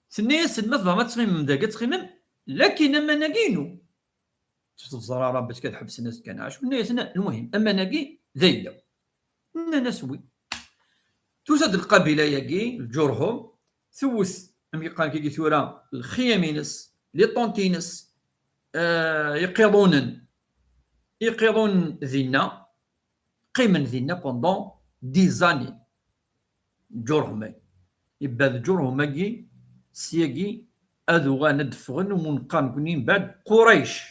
سنيس المثل ما تخيم داك تخيم لكن اما ناقينو الزراره باش كتحبس الناس كنعاش والناس المهم اما ناقي ذيلا نسوي توزاد القبيله ياكي الجرهم ثوث ام يقال كي ثورا الخيامينس لي طونتينس يقيضون ذينا قيمن ذينا بوندون دي زاني جرهم يبدا جرهم ماكي سياكي اذو غندفغن ومنقام كنين بعد قريش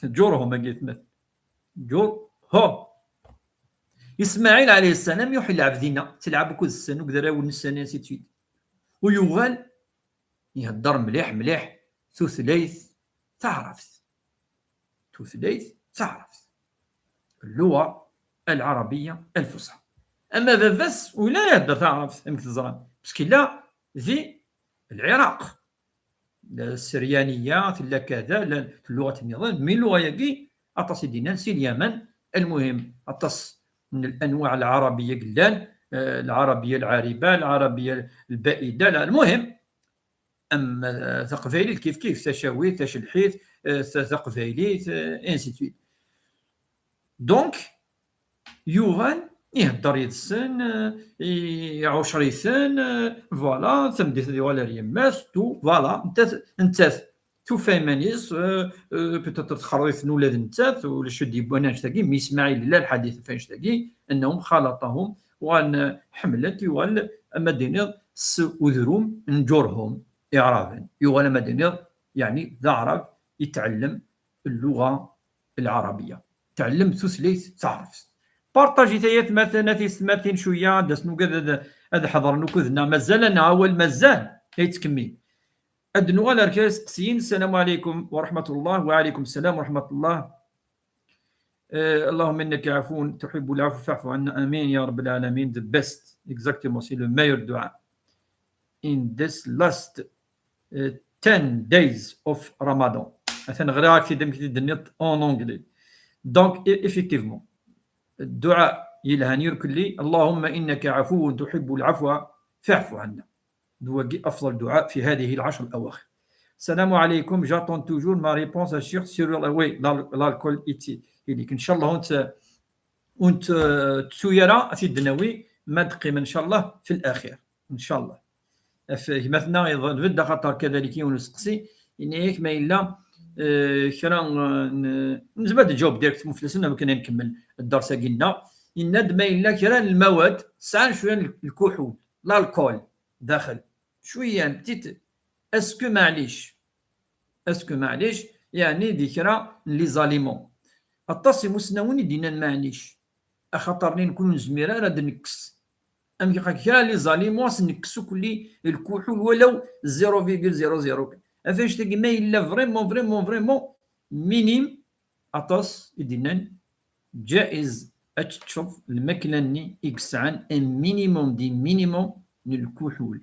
جرهم ماكي ثمث جر هو إسماعيل عليه السلام يوحي لعبدينا تلعب كل السنة وكذا ونساني نسيت ويوغال يهدر مليح ثلاث تعرف اللغة العربية الفصحى أما بس ولا يهدر تعرف أمك تزران بس لا في العراق السريانية لا كذا لا اللغة النظام من اللغة يجي أطس دينا سي اليمن المهم أطس من الانواع العربيه قلال العربيه العاربه العربيه البائده لا المهم اما ثقفيلي كيف تشاوي تشلحيت ثقفيلي انسي تويت دونك يوغال يهضر يدسن يعوش ريسن فوالا تمديت ولا ريماس تو فوالا انت تفهمانيس بتاتر تخريف نولاد نتاث ولا شد يبوناش تاكي مي اسماعيل لا الحديث فاش تاكي انهم خلطهم وان حملت يوال اما دينير وذروم نجورهم اعرابا يوال اما دينير يعني ذا عرب يتعلم اللغه العربيه تعلم ثلاث تعرف بارطاجي تايات مثلا في سماتين شويه داسنو هذا حضر نكذنا مازال نعاول مازال يتكمل أدنو على ركاز قسين السلام عليكم ورحمة الله وعليكم السلام ورحمة الله اللهم إنك عفو تحب العفو فاعف عنا آمين يا رب العالمين the best exactement c'est le meilleur dua in this last 10 days of Ramadan. مثلا غير هكا دنيا اون اونغلي. دونك ايفيكتيفمون الدعاء يلهاني كلي اللهم انك عفو تحب العفو فاعف عنا. هو افضل دعاء في هذه العشر الاواخر. السلام عليكم. جاتون توجور ما ريبونس سور وي l'alcool يليك ان شاء الله وانت تسويرا في الدناوي ما تقيم ان شاء الله في الاخير ان شاء الله. مثلا يظن خاطر كذلك ونسقسي ان هيك ما الا كرا نزبد الجواب ديريكت مفلسنا ما كنا نكمل الدرس قلنا ان ما الا كرا المواد ساعه شويه الكحول الكول داخل شويه بتيت اسكو معليش يعني ذكرى لي زاليمون التصم سناوني دينا معليش اخاطرني نكون نزميره راه نكس ام كيقا لي زاليمون نكسو كل الكحول ولو 0.00 افاش تلقى ما الا فريمون مينيم اطاس يدينا جائز تشوف الماكله ني اكس عن مينيموم للكحول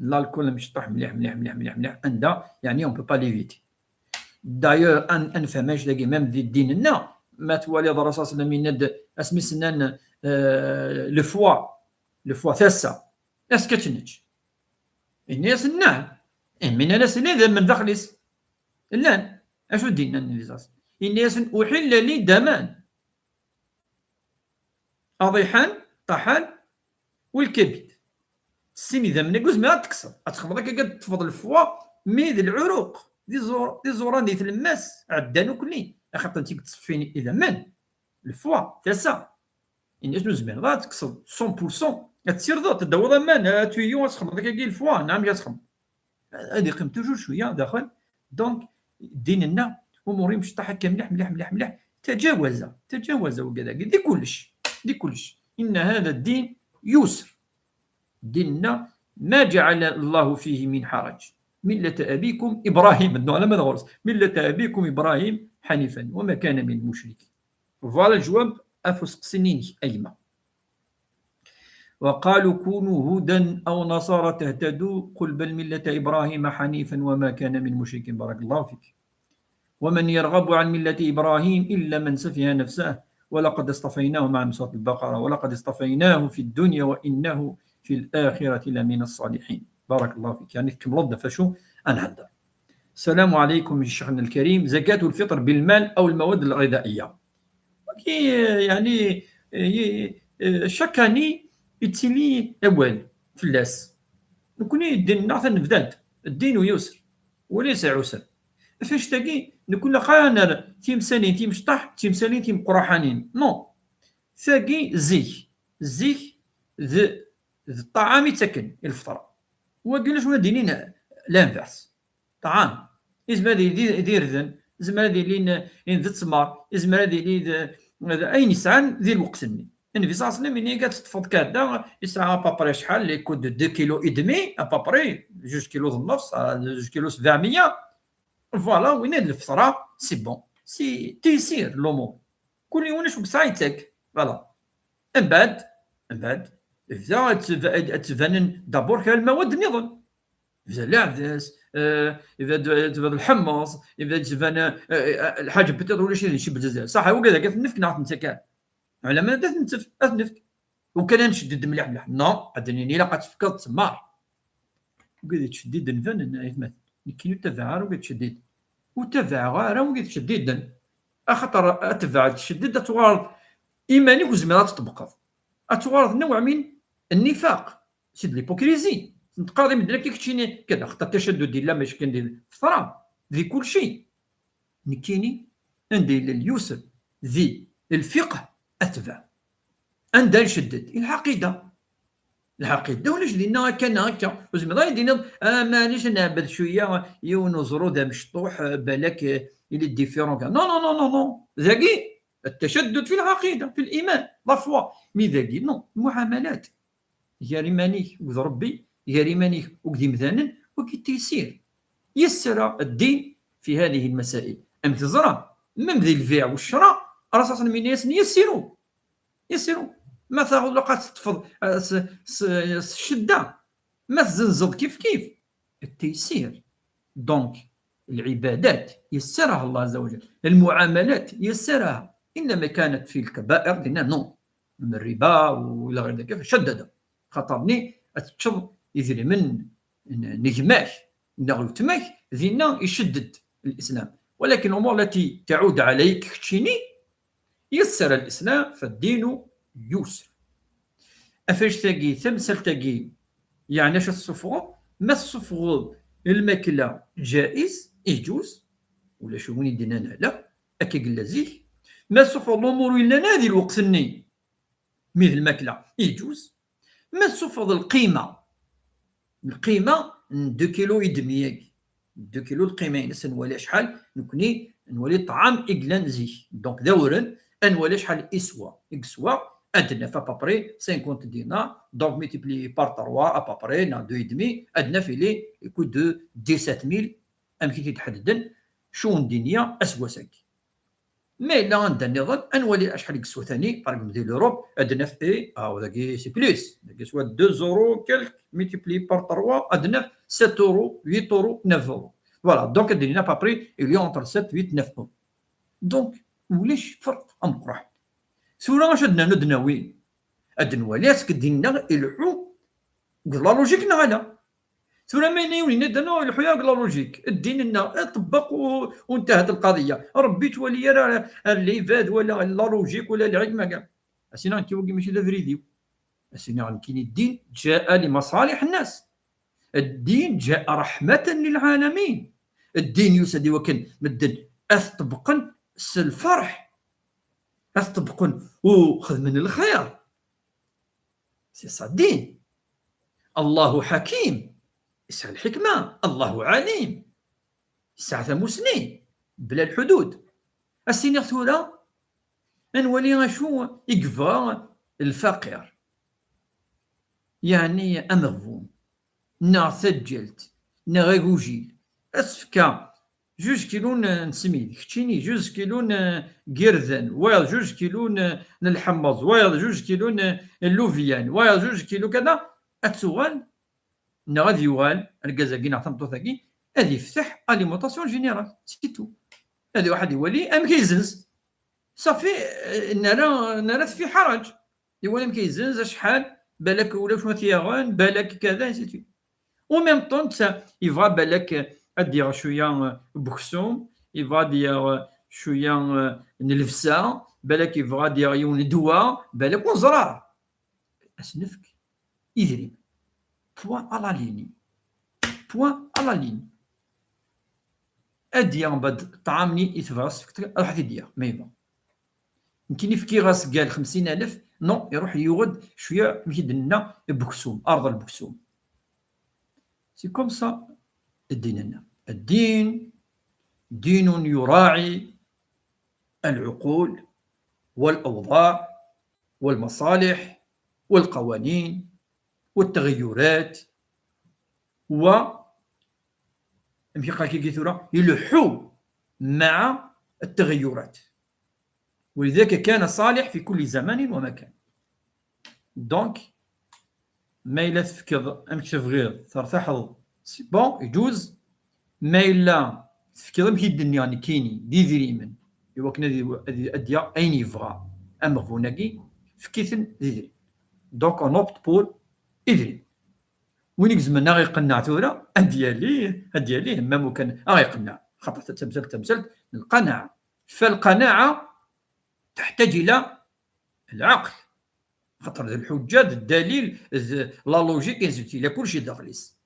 الكحول مش طاح مليح عندها يعني اون بو با ليفيتي. دايور ان فهماش تلاقي ميم في ديننا ما توالي الرسول صلى الله عليه وسلم يند اسمي سنان لو فوا ثاسه اسكتنج الناس نعم من الناس اللي من داخليس لان اشو دينا الناس الناس احل لي دمان اضيحان طحال والكبد السيمي ذا من يقول ما تكسر اتخبط قد تفضل الفوا ميد العروق دي زوران دي تلماس عدانو كلين اخاطر انت تصفيني اذا من الفوا تاسا الناس زمان غا تكسر 100% تصير ضغط تدور مان تويو تخبط كي الفوا نعم يسخم هذه قيم توجور شويه داخل. دونك ديننا اموري مش طاح هكا مليح تجاوز وكذا دي كلش ان هذا الدين يسر ديننا ما جعل الله فيه من حرج ملة أبيكم إبراهيم ملة أبيكم إبراهيم حنيفا وما كان من المشركين. فوالا الجواب أفسق سنين أيما. وقالوا كونوا هودا أو نصارى تهتدوا قل بل ملة إبراهيم حنيفا وما كان من المشركين. بارك الله فيك. ومن يرغب عن ملة إبراهيم إلا من سفه نفسه ولقد اصطفيناه مع سورة البقرة ولقد اصطفيناه في الدنيا وإنه في الآخرة لمن الصالحين. بارك الله فيك. يعني كملض فشو أنهدر. السلام عليكم شيخنا الكريم. زكاة الفطر بالمال أو المواد الغذائية يعني شكاني يتسلي أول فلاس نكوني الدين نعطي نبداد الدين يسر وليس عسر فاش تلاقي نكون قانر تيمسانين تيمشطح تيمسانين تيم قرحانين نو ثاقي زيك ذ الطعام يتسكن الفطر وقال شنو دينين لانفاس طعام إزما دير ذن إزما لين ذا تسمار إزما لين أين يسعان ذي الوقت النبي صلى الله عليه وسلم ملي كتطفض كادا يسعى ابابري شحال لي كود 2 كيلو ادمي ابابري 2 كيلو ونص 2 كيلو 700 فوالا وين هاد الفطره سي بون سي تيسير لومور كل يوم نشوف سايتك فوالا من بعد إذا تفنن دابور كان المواد النظام إذا العدس إذا تفن الحمص إذا تفن الحاجة بتاعته ولا شي بزاف صح هو كذا كيف نفك نعرف نتكا على ما تنتف نفك وكان نشدد مليح نو عدني لا قتفكر تسمار وكذا تشديد نفن مثلا كي تفعل وكذا تشديد وتفعل راه وكذا تشديد اخطر اتفعل تشدد توارد ايمانك وزميرات تطبق اتوارد نوع من النفاق سيد ليبوكريزي نتقاضي من داك كيتشيني كذا خطا التشدد ديال لا ماشي كندير الفطره ذي كل شيء نكيني ندير اليسر ذي الفقه اتبع عندها نشدد العقيده ولاش دينا كان هكا وزميرات دينا مانيش نعبد شويه يونزرو ذا مشطوح بالك اللي ديفيرون نو ذاكي التشدد في العقيده في الايمان لا فوا مي ذاكي نو المعاملات يريمانيك وذربي يريمانيك وقديم ذانن وكي تيسير يسر الدين في هذه المسائل ام تزرع من ذي البيع والشراء راسا من الناس يسيروا ما تاخذ لقات تفض الشده ما تزنزض كيف التيسير دونك العبادات يسرها الله عز وجل، المعاملات يسرها، انما كانت في الكبائر قلنا نو، من الربا ولا غير ذلك فشدد خاطرني اتشظ يزري من نجماش نغلتماش زينا يشدد الاسلام، ولكن الامور التي تعود عليك تشيني يسر الاسلام، فالدين يسر. افاش تاقي تمثل تاقي يعني اش الصفغ، ما الصفغ الماكله جائز يجوز ولا شو وين يدينا لا اكي قلا زيك، ما الصفغ الامور الا نادي الوقت الني مثل الماكله يجوز، ما الصفغ القيمه، القيمه 2 كيلو يدميك 2 كيلو القيمه نسن ولا شحال نكوني نولي طعام اقلان زيك، دونك دورا انولي شحال يسوى ادنى فابابري 50 دينار، دونك ميتيبلي بار 3 ابابري نا 2,5 ادنى في لي يكو دو 17000 ام كي تحددن شو الدنيا اسواسك. مي لا عندنا نظن انولي شحال يكسو ثاني باغ اكزومبل ديال لوروب ادنى في اي داكي سي بلوس داكي سوا 2 يورو كالك ميتيبلي بار 3 ادنى 7 يورو 8 يورو 9 يورو فوالا، دونك ادينا بابري اللي اونتر 7 8 9 يورو، دونك ولاش فرق امقرح سورة واش عندنا ندنا وين ادنوالي اسك دينا العو قلا لوجيك نعلا سورة ما ينايوني ندنا الحياة قلا لوجيك الدين لنا طبق وانتهت القضية، ربي تولي راه اللي فاد ولا لا لوجيك ولا العلم كاع اسينا انت وقي ماشي لا فريديو، اسينا كاين الدين جاء لمصالح الناس، الدين جاء رحمة للعالمين، الدين يسدي وكن مدن اثطبقا الفرح اثطبقا وخذ من الخير، سي صا الدين. الله حكيم يسعى الحكمة، الله عليم يسعى مسني بلا الحدود. السينيغ ثورة نولي شو يقفى الفقير يعني امغفون نا سجلت نا غاكوجيل اسفكا 2 كيلو نسميد كتشيني 2 كيلو قرذن ويا 2 كيلو الحمص ويا 2 كيلو اللوفيان ويا 2 كيلو كذا اتسوغال نا غادي يوغال الكازاكي نعطي ثاكي غادي يفتح اليمونطاسيون جينيرال سيتو، هذا واحد يولي ام كيزنز صافي نرى في حرج يولي ام كيزنز شحال بالك ولا شنو تيغون بالك كذا سيتو، و ميم طون يفا بالك ادير شويه بوكسوم يفا دير شويه نلفسه بالك يفا دير يون دواء بالك وزرار اسنفك يدري بوان على ليني بوان على ليني ادير من بعد طعامني يتفرس راح تدير ما يبغى يمكن يفكي راس قال 50,000 نو يروح يوغد شويه مكيدنا بوكسوم ارض البوكسوم سي كوم سا الدين. الدين دين يراعي العقول والأوضاع والمصالح والقوانين والتغيرات و يلحو مع التغيرات، ولذلك كان صالح في كل زمان ومكان. دونك ما إلا تفكر أمك تفغير ترتاح سي بون يجوز، ما إلا تفكر أمك الدنيا يعني كيني ديزريمن يوكنا أديا أين يفغى أما فوناكي فكيثن ديزري، دونك أون أوبت بور إدري وين زمنا غيقنع تورا دياليه ما ممكن غيقنع خاطر تمثلت القناعة، فالقناعة تحتاج إلى العقل خاطر الحجة الدليل لا لوجيك إلى كل شيء داخليس.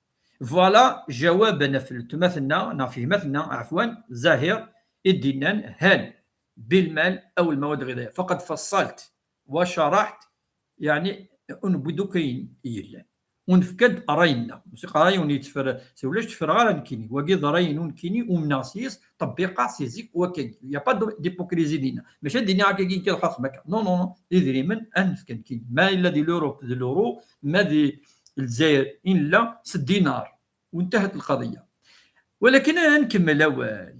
فوالا جوابنا في تمثلنا في مثلنا عفوا زاهر الدينان هل بالمال أو المواد الغذائية، فقد فصلت وشرحت يعني أنبدو كاين إيلا ونفكد راينا موسيقى راي ونيتفر سولاش تفر غير نكيني وكيد راي نكيني ومناسيس تطبيقات سيزيك وكاين يا با ديبوكريزي دينا ماشي دينا هكاكين كي خاص مكان نو نو نو يدري من انفكد كاين ما الا دي لورو ما دي الجزائر الا 6 دينار وانتهت القضيه. ولكن نكمل اول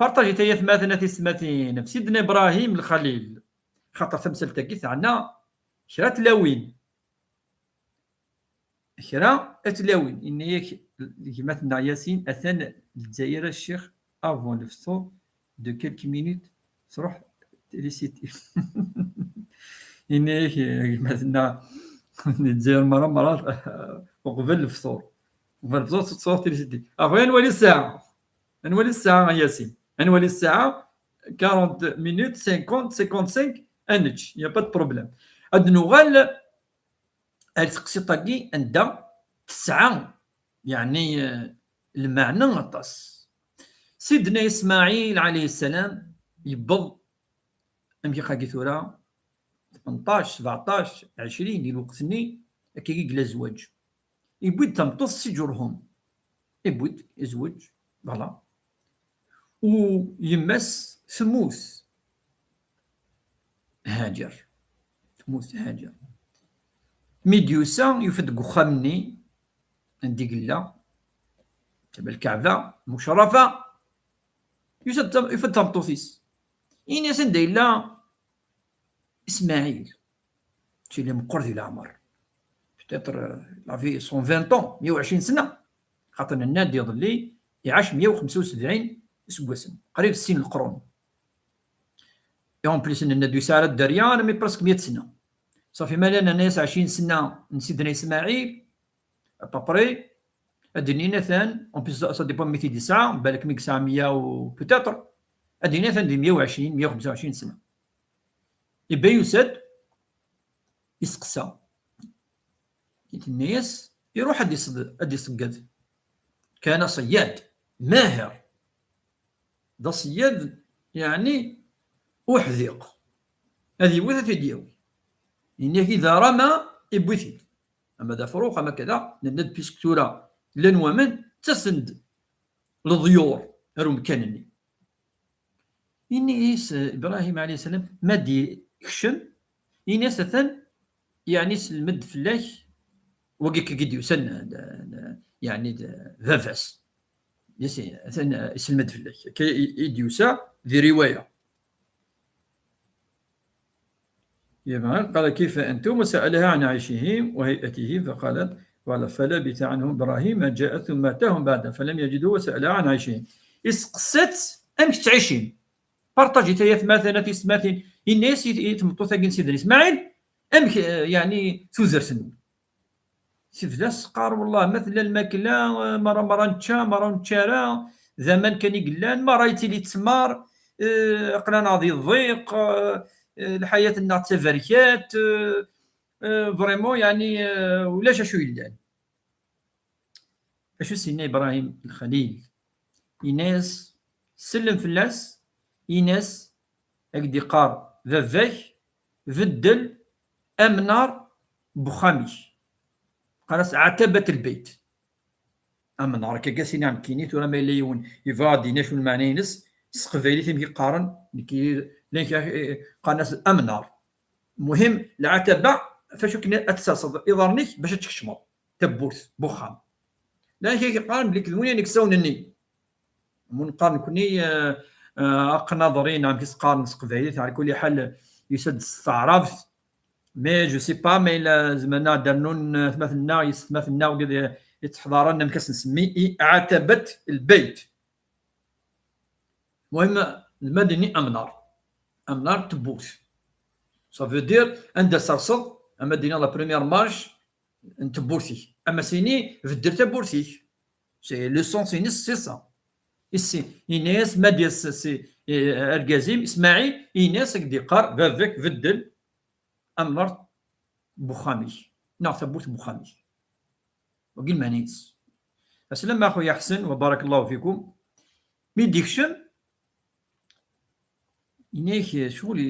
بارطاجي تاهي ثماثنا تسماتين في سيدنا ابراهيم الخليل خاطر تمثل تاكي عندنا شرات لاوين كرا اتلاوين ان ياك كيما تنا ياسين اثن الجزائر الشيخ افون الفطور دو كيلك مينوت تروح تيليسيتي ان ياك كيما تنا الجزائر مرات وقبل الفطور تروح تيليسيتي اخويا نولي الساعه ياسين نولي الساعه 40 مينوت 50 55 انج يا با دو بروبليم. هاد نوغال التقسي طاكي عندها تسعة يعني المعنى غطاس. سيدنا إسماعيل عليه السلام يبض أمكي قاكي ثورة 18 17 20 الوقتني كي قلا زواج يبويد تمطص سجورهم يبويد يزوج فوالا ويمس تموت هاجر ميديوسا يفد قخامني عندي قلا تبع الكعبة مشرفة يفد تمطوفيس إني سندي لا إسماعيل تي اللي مقر ذي العمر بتاتر لافي 120 طون 120 سنة خاطر النادي يظلي يعاش 175 سواسن قريب 60 القرون اون بليس ان النادي يسار الدريان مي برسك 100 سنة صافي مالنا ناس 20 سنة من سيدنا إسماعيل ابابري اديني ثان اون بليس سا ديبون ميتي دي ساعة بالك ميك ساعة 100 و بوتاتر اديني ثان دي 120 125 سنة يبا يسد يسقسى الناس يروح ادي يصقد كان صياد ماهر دا صياد يعني وحذيق هذه وثة ديالو إنك إذا رمى يبوثيد أما ذا فروخ أما كذا ند بيسكتورا لن ومن تسند للضيور هروم كانني إنيس إبراهيم عليه السلام مادي يكشم إنيس ثن يعني المد فلاش وقيك قد يسن يعني ذافاس يسي ثن المد فلاش كي يديوسا ذي رواية قال كيف أنتم وسألها عن عيشهم وهيئتهم فقالت فلبث عنهم إبراهيم جاء ثم أتاهم بعد فلم يجدوا وسألها عن عيشهم إسقست أمك تعيشين بارطاجي تياث مثلا تسماثين الناس يتمطوا ثاقين سيدنا إسماعيل أمك يعني ثوزر سنو سيفلاس قار والله مثل الماكلة مرة نتشارى زمان كان يقلان مرة يتيلي تسمار قرانا ذي الضيق الحياة النا تفريات فريمون يعني ولاش شو يلان اشو سيدنا إبراهيم الخليل إناس سلم فلاس إناس أكدي قار ذاك فدل أمنار بخاميش خلاص عتبة البيت أمنار كاكاسين عم كينيت ولا ما يليون يفادي ناشو المعني نس سقفيلي ثم يقارن لكي قناص أمنار مهم العتبة فاش كنا أتساصد إضارنيك باش تكشمر تبورث بخام لا كي قارن بليك الوين نكسونني منقارن كوني ناظرين عم كيسقارن سقفيلي على كل حال يسد استعرفت مي جو سي با مي زعما درنون مثلنا يستمثلنا وقد يتحضرنا مكاس نسمي عتبة البيت المهم المدني أمنار تبوث صافي دير عند سرصد اما دينا لا بريمير مارش نتبورثي اما سيني فدر تبورثي سي لو سون سي سا إسي إناس ما ديال سي أركازيم إسماعيل إناس كدي قار فافك فدل أمر بخامي ثبوت بخامي وقيل مانيس السلام أخويا حسن وبارك الله فيكم مي ديكشن إناك شغل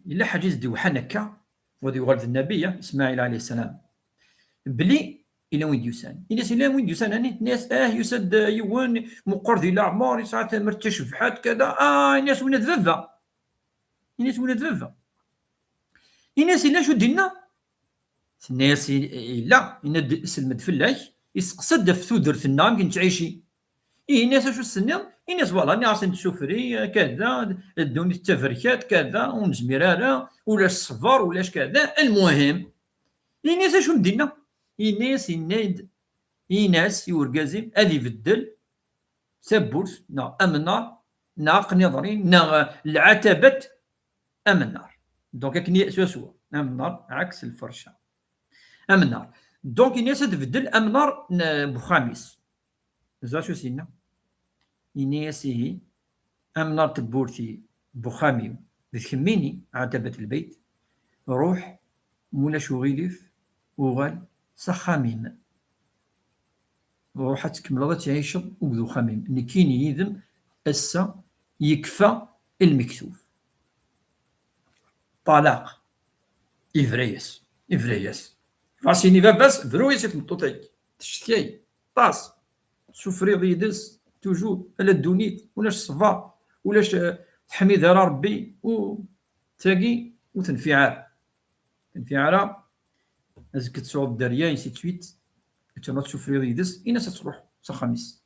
إلا حاجز دي وحنكا ودي ولد النبي إسماعيل عليه السلام بلي إلى وين ديوسان الناس إلى وين ديوسان هاني الناس يسد يوان مقر ذي الأعمار يساعد مرتشف حد كذا الناس وين تففى الناس إلا شو دينا الناس إلا إن سلمد فلاش يسقسد في ثودر في النام كنت تعيشي الناس شو السنة الناس والله ناس تشوفري كذا الدون التفريكات كذا ونزميرارا ولا الصفر ولاش كذا المهم الناس شو مدينا إيناس يورجازم أدي بدل ثبوت أمنار ناق نظرين العتبة أمنار. دونك كني سوا أمنار عكس الفرشة أمنار. دونك إيناس تبدل أمنار بخامس زا شو سينا إيناسي أمنار تبورتي بخامي ذكميني عتبة البيت روح مولا شغيلف وغال سخامين روح تكمل تعيش وذو خميم اللي كاين يذم أسا يكفى المكتوب طلاق إفرياس راسيني باباس فرويس تمطوطي تشتكي طاس سفري يدس توجور على الدونيت ولاش صفا ولاش تحميد على ربي وتاقي وتنفعال ازك تصور الدريا ينسي تويت تما تسفري يدس إنا تروح خميس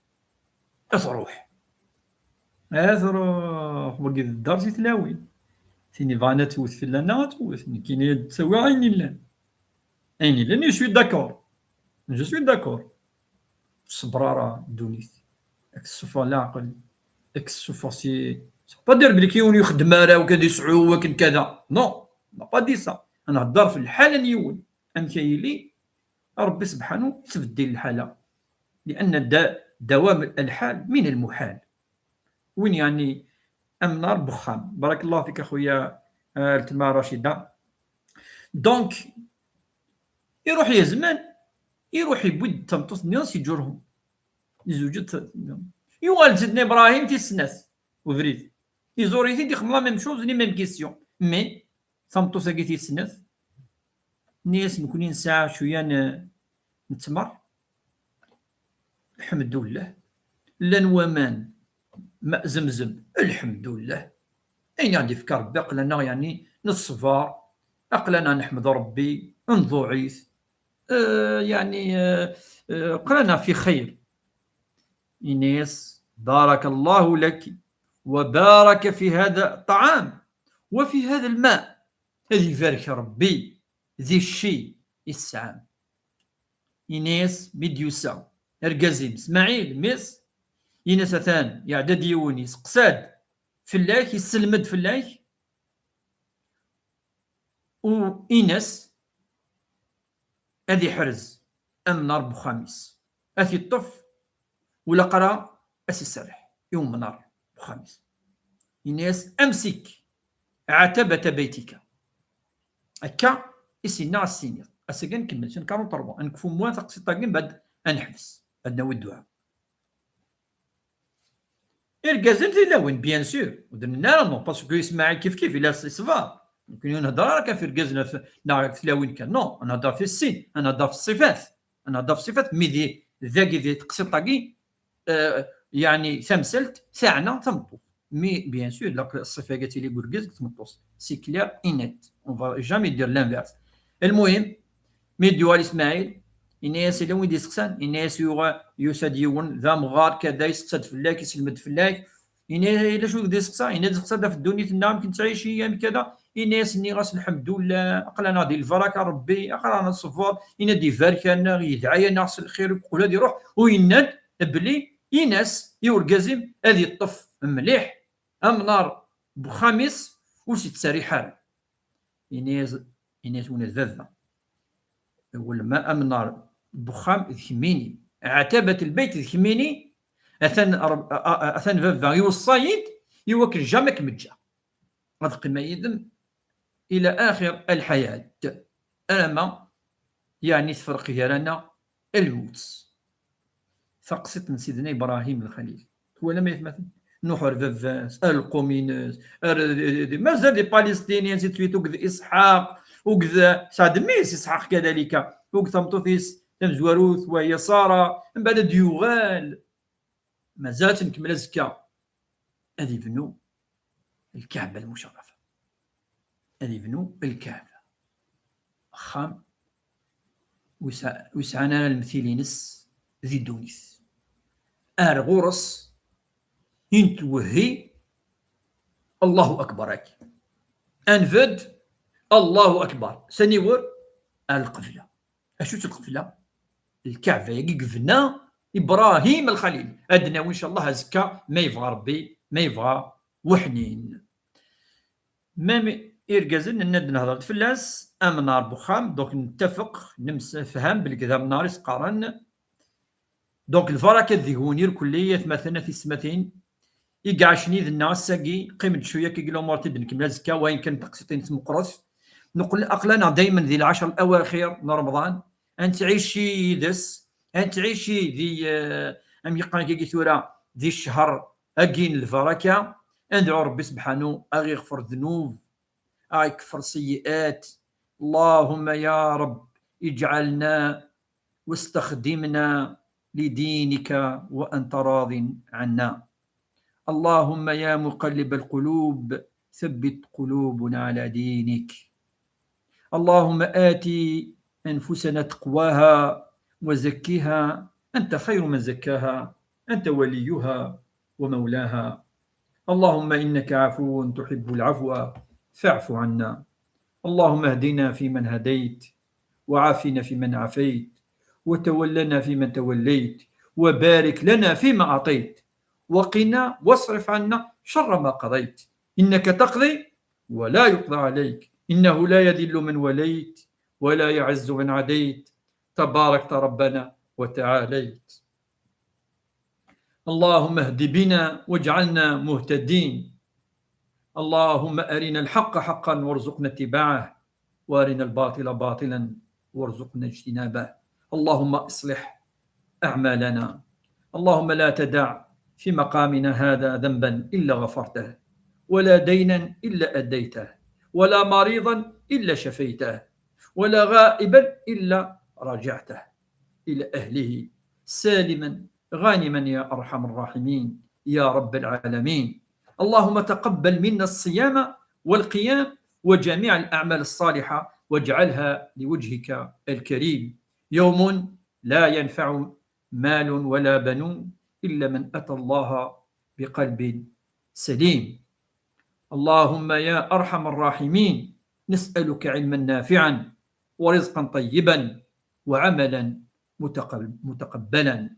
تروح بقي الدار زي تلاوي ثيني فانا توث في لنا توث كاين تسوي عيني لان جو سوي داكور الصبرارة دونيت داك الصفا العقل داك الصفا سي با دير بلي كيون يخدم راه وكذا يسعو وكن كذا نو با دي سا. انا هضر في الحاله نيون كايلي ربي سبحانه تبدل الحاله لان دوام الحال من المحال. وين يعني أمنار بخام. بارك الله فيك أخويا التما رشيدة. دونك يروح يا زمان يروح يبود تمطوس ناس يجورهم يزوجت يوال سيدنا إبراهيم في السناس وفريد يزوريتي دي خملا ميم شوز لي ميم كيسيون مي تمطوس كي السناس ناس نكونين ساعة شوية نتمر الحمد لله لن ومان ماء زمزم الحمد لله. أين عندي فكر ربي أقلنا يعني نصفر أقلنا نحمد ربي نضوعيث قلنا في خير. إنيس بارك الله لك وبارك في هذا الطعام وفي هذا الماء هذه بارك ربي ذي الشيء السعام. إنيس ميديوسا إرقازيم إسماعيل ميس إناس ثان يعدد يوني سقساد فلاك يسلمد فلاك وإناس أذي حرز أم نار بخامس أثي الطف ولا قرا أسي السرح يوم نار بخامس. إناس أمسك عتبة بيتك أكا إسينا السينير أسكن كمل شنكارو طربو أنكفو موافق ستاقين بعد أنحبس بعد نوي الدعاء إرقازن في لون بيان سور ودرنا نو باسكو يسمع كيف إلا صفا يمكن نهضر راك في رقازنا في لون كان نو أنا هضر في السين أنا هضر في الصفات ميدي ذاكي ذي تقسيطاكي يعني ثمثلت ثاعنا تمطو مي بيان سور لا الصفه قالت لي قرقز تمطوس سي كلير انيت اون فا جامي دير لانفيرس. المهم ميديوال اسماعيل إناس إلا وين يسقسان إناس يوسد يون ذا مغار كذا يسقسد فلاك يسلمد فلاك إناس إلا شو يسقسا إناس يسقسد في الدنيا النام كنت تعيش أيام كذا إناس إني غاس الحمد لله أقلنا دي البركة ربي أقلنا الصفور إنا دي فاركانا يدعي ناس الخير يقول هادي روح ويناد بلي إناس يورقازم هذه الطف مليح أم نار بخامس وسي تساري حال إناس وناد ذاذا والماء أم نار بخام ذكميني عتبة البيت ذكميني أثن فافا يوصايد يوكل جامك مجا غادقي ما يدم إلى آخر الحياة. أنا ما يعني تفرق لنا الموت فقصت من سيدنا إبراهيم الخليل ولا ما يثمثل نحر فافاس القومينوس مازال دي بالستينيين زيد وكذ إسحاق وكذا سعد ميس إسحاق كذلك وكذا ثمطوفيس تمزوروث وهي سارة من بعد ديوغال مازالت نكمل الزكاة هذه بنو الكعبة المشرفة هذه بنو الكعبة خام وسعنا المثيلينس ذي دونيس غورس ينتوهي الله أكبر أنفد الله أكبر سنيور القفلة اشو القفله الكعبه يقفنا ابراهيم الخليل ادنا وان شاء الله زكا ما يبغى ربي ما يبغى وحنين مام إرجازن الند نهضر فلاس أم نار بخام دوك نتفق نمسفهم بالكذا نار يسقارن دوك الفركة ذيونير كلية مثلا في سمتين يقعشني ذي الناس ساقي قيمة شوية كي قلوا مرتب نكمل زكا وين كان تقسيطين تمقرص نقول أقلنا دائما ذي العشر الأواخر من رمضان أن تعيشي دس أن تعيشي ذي أم يقال كي ثورة ذي الشهر أجين الفركة ندعو ربي سبحانه أغي يغفر الذنوب يكفر سيئات. اللهم يا رب اجعلنا واستخدمنا لدينك وأنت راض عنا. اللهم يا مقلب القلوب ثبت قلوبنا على دينك. اللهم آتي أنفسنا تقواها وزكها أنت خير من زكاها أنت وليها ومولاها. اللهم إنك عفو تحب العفو فاعف عنا. اللهم اهدنا فيمن هديت وعافنا فيمن عافيت وتولنا فيمن توليت وبارك لنا فيما أعطيت وقنا واصرف عنا شر ما قضيت إنك تقضي ولا يقضى عليك إنه لا يذل من وليت ولا يعز من عديت تباركت ربنا وتعاليت. اللهم اهد بنا واجعلنا مهتدين. اللهم أرنا الحق حقا وارزقنا اتباعه وأرنا الباطل باطلا وارزقنا اجتنابه. اللهم اصلح أعمالنا. اللهم لا تدع في مقامنا هذا ذنبا إلا غفرته ولا دينا إلا أديته ولا مريضا إلا شفيته ولا غائبا إلا رجعته إلى أهله سالما غانما يا أرحم الراحمين يا رب العالمين. اللهم تقبل منا الصيام والقيام وجميع الأعمال الصالحة واجعلها لوجهك الكريم. يوم لا ينفع مال ولا بنون إلا من أتى الله بقلب سليم. اللهم يا أرحم الراحمين نسألك علما نافعا ورزقا طيبا وعملا متقبلا.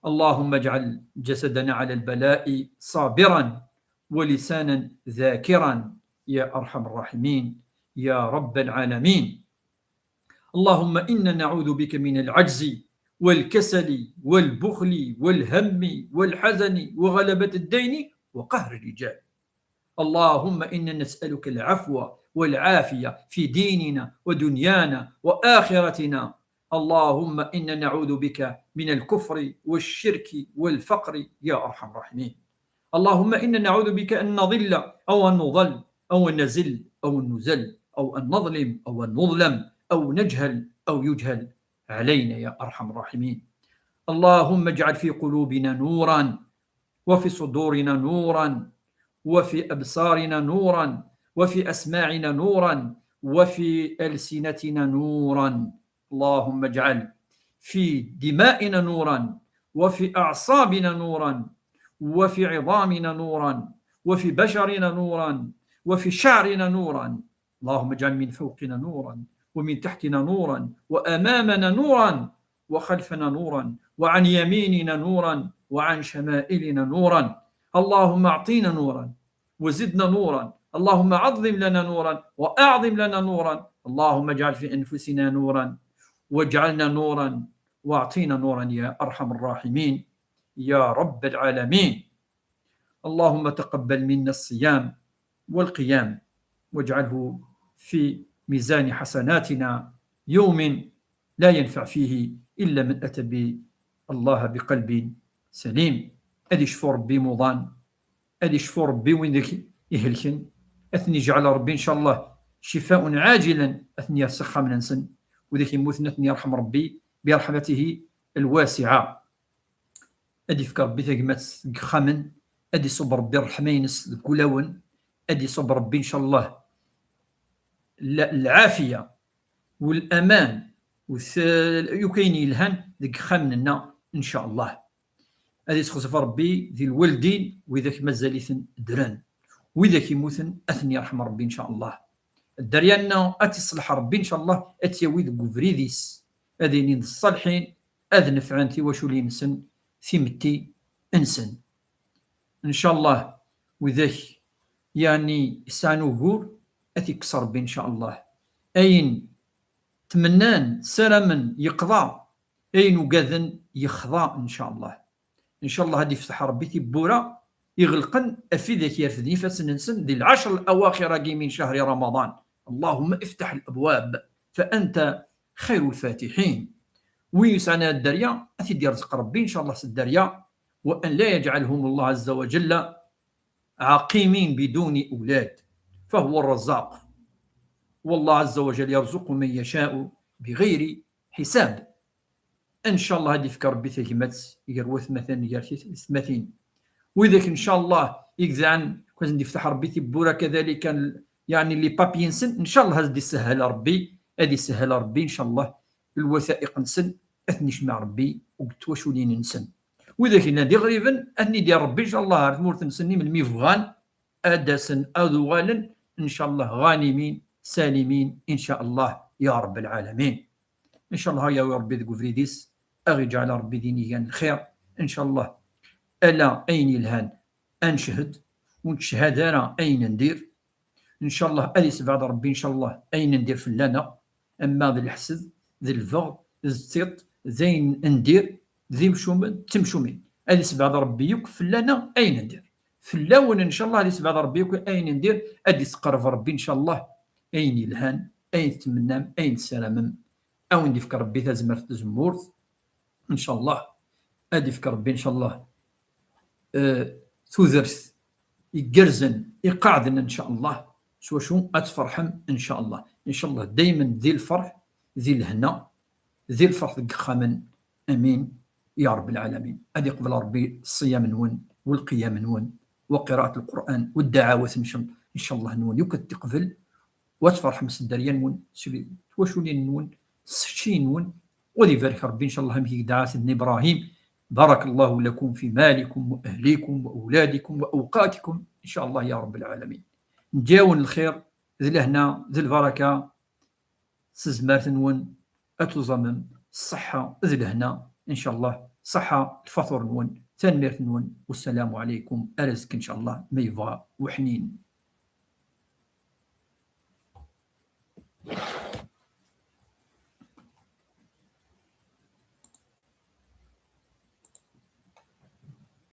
اللهم اجعل جسدنا على البلاء صابرا ولسانا ذاكرا يا أرحم الراحمين يا رب العالمين. اللهم إنا نعوذ بك من العجز والكسل والبخل والهم والحزن وغلبة الدين وقهر الرجال. اللهم إنا نسألك العفو والعافية في ديننا ودنيانا وآخرتنا. اللهم إنا نعوذ بك من الكفر والشرك والفقر يا أرحم الراحمين. اللهم إنا نعوذ بك أن نضل أو أن نضل أو أن نزل أو أن نزل أو أن نظلم أو أن نظلم أو نجهل أو يجهل علينا يا أرحم الراحمين. اللهم اجعل في قلوبنا نورا وفي صدورنا نورا وفي أبصارنا نورا وفي أسماعنا نورا وفي ألسنتنا نورا. اللهم اجعل في دمائنا نورا وفي أعصابنا نورا وفي عظامنا نورا وفي بشرنا نورا وفي شعرنا نورا. اللهم اجعل من فوقنا نورا ومن تحتنا نورا وأمامنا نورا وخلفنا نورا وعن يميننا نورا وعن شمائلنا نورا. اللهم أعطينا نورا وزدنا نورا. اللهم عظم لنا نورا وأعظم لنا نورا. اللهم اجعل في أنفسنا نورا واجعلنا نورا واعطينا نورا يا أرحم الراحمين يا رب العالمين. اللهم تقبل منا الصيام والقيام واجعله في ميزان حسناتنا يوم لا ينفع فيه إلا من أتى بالله بقلب سليم. أدي شفور ربي موضان أدي شفور ربي وين ذاك يهلكن أثني جعل ربي إن شاء الله شفاء عاجلا أثني صحة من نسن وذاك يموتنا أثني يرحم ربي برحمته الواسعة. أدي فكر ربي ثقمات خامن أدي صبر ربي الرحمينس كلاون أدي صبر ربي إن شاء الله العافية والأمان ويكيني الهن ذيك خامننا إن شاء الله. أدي سخصف ربي ذي الوالدين وذاك مازاليثن دران وذاك يموتن أثني يرحم ربي إن شاء الله. الدريان أتي صلح ربي إن شاء الله أتيوي ذو فريديس أذينين الصالحين أذ نفعن وشولي نسن ثمتي انسن ان شاء الله. وذاك يعني سانو غور اثي كسر بي ان شاء الله اين تمنان سلما يقضى اين وقاذن يخضى ان شاء الله. ان شاء الله هذه يفتح ربي تبورا يغلقن افيدك يرفدني فسننسن ذي العشر الاواخر من شهر رمضان. اللهم افتح الابواب فانت خير الفاتحين. ويسعنا الدريا اثي يرزق ربي ان شاء الله الدريا، وان لا يجعلهم الله عز وجل عاقمين بدون أولاد، فهو الرزاق، والله عز وجل يرزق من يشاء بغير حساب. إن شاء الله هذه فكر ربي ثقمت يروث مثلا يرث 30. وإذا إن شاء الله يجزعن كوزن يفتح ربي تبورا كذلك يعني اللي بابي نسن إن شاء الله هذه سهل ربي، هذه سهل ربي إن شاء الله الوثائق نسن أثنيش مع ربي وبتوشولين نسن. وإذا كنا دي غريبا أني ديال ربي إن شاء الله رثمورت نسني من الميفغان أدسن أذوالا إن شاء الله غانمين سالمين إن شاء الله يا رب العالمين. إن شاء الله يا ربي ذو فريديس أغي جعل ربي ديني الخير إن شاء الله. ألا أين الهان أنشهد ونشهد أنا أين ندير إن شاء الله أليس بعد ربي إن شاء الله أين ندير في اللنا. أما ذي الحسد ذي الفغض ذي الزيط زين ندير ذي مشومن تمشومين أليس بعد ربي يكف لنا أين ندير في اللون ان شاء الله اللي سبع ربي اين ندير ادي تقرب ربي ان شاء الله اين الهان اين تمنام اين السلام او ندي فكر ربي تزمر تزمور ان شاء الله ادي فكر ربي ان شاء الله تذرث يقرزن يقعدن ان شاء الله شو اتفرحم ان شاء الله. ان شاء الله دائما ذي الفرح ذي الهنا ذي الفرح خامن امين يا رب العالمين. ادي قبل ربي الصيام نون والقيام نون وقراءة القرآن والدعوات إن شاء الله نون يوكد تقبل وتفرح مسدريا نون توشولين نون سشين نون. ولذلك ربي إن شاء الله همي دعاء سيدنا إبراهيم بارك الله لكم في مالكم وأهليكم وأولادكم وأوقاتكم إن شاء الله يا رب العالمين. نجاون الخير ذي لهنا ذي البركة سزمات نون أتوزمم الصحة ذي لهنا إن شاء الله صحة الفطر نون تنمير نون. والسلام عليكم أرزق إن شاء الله ميفا وحنين.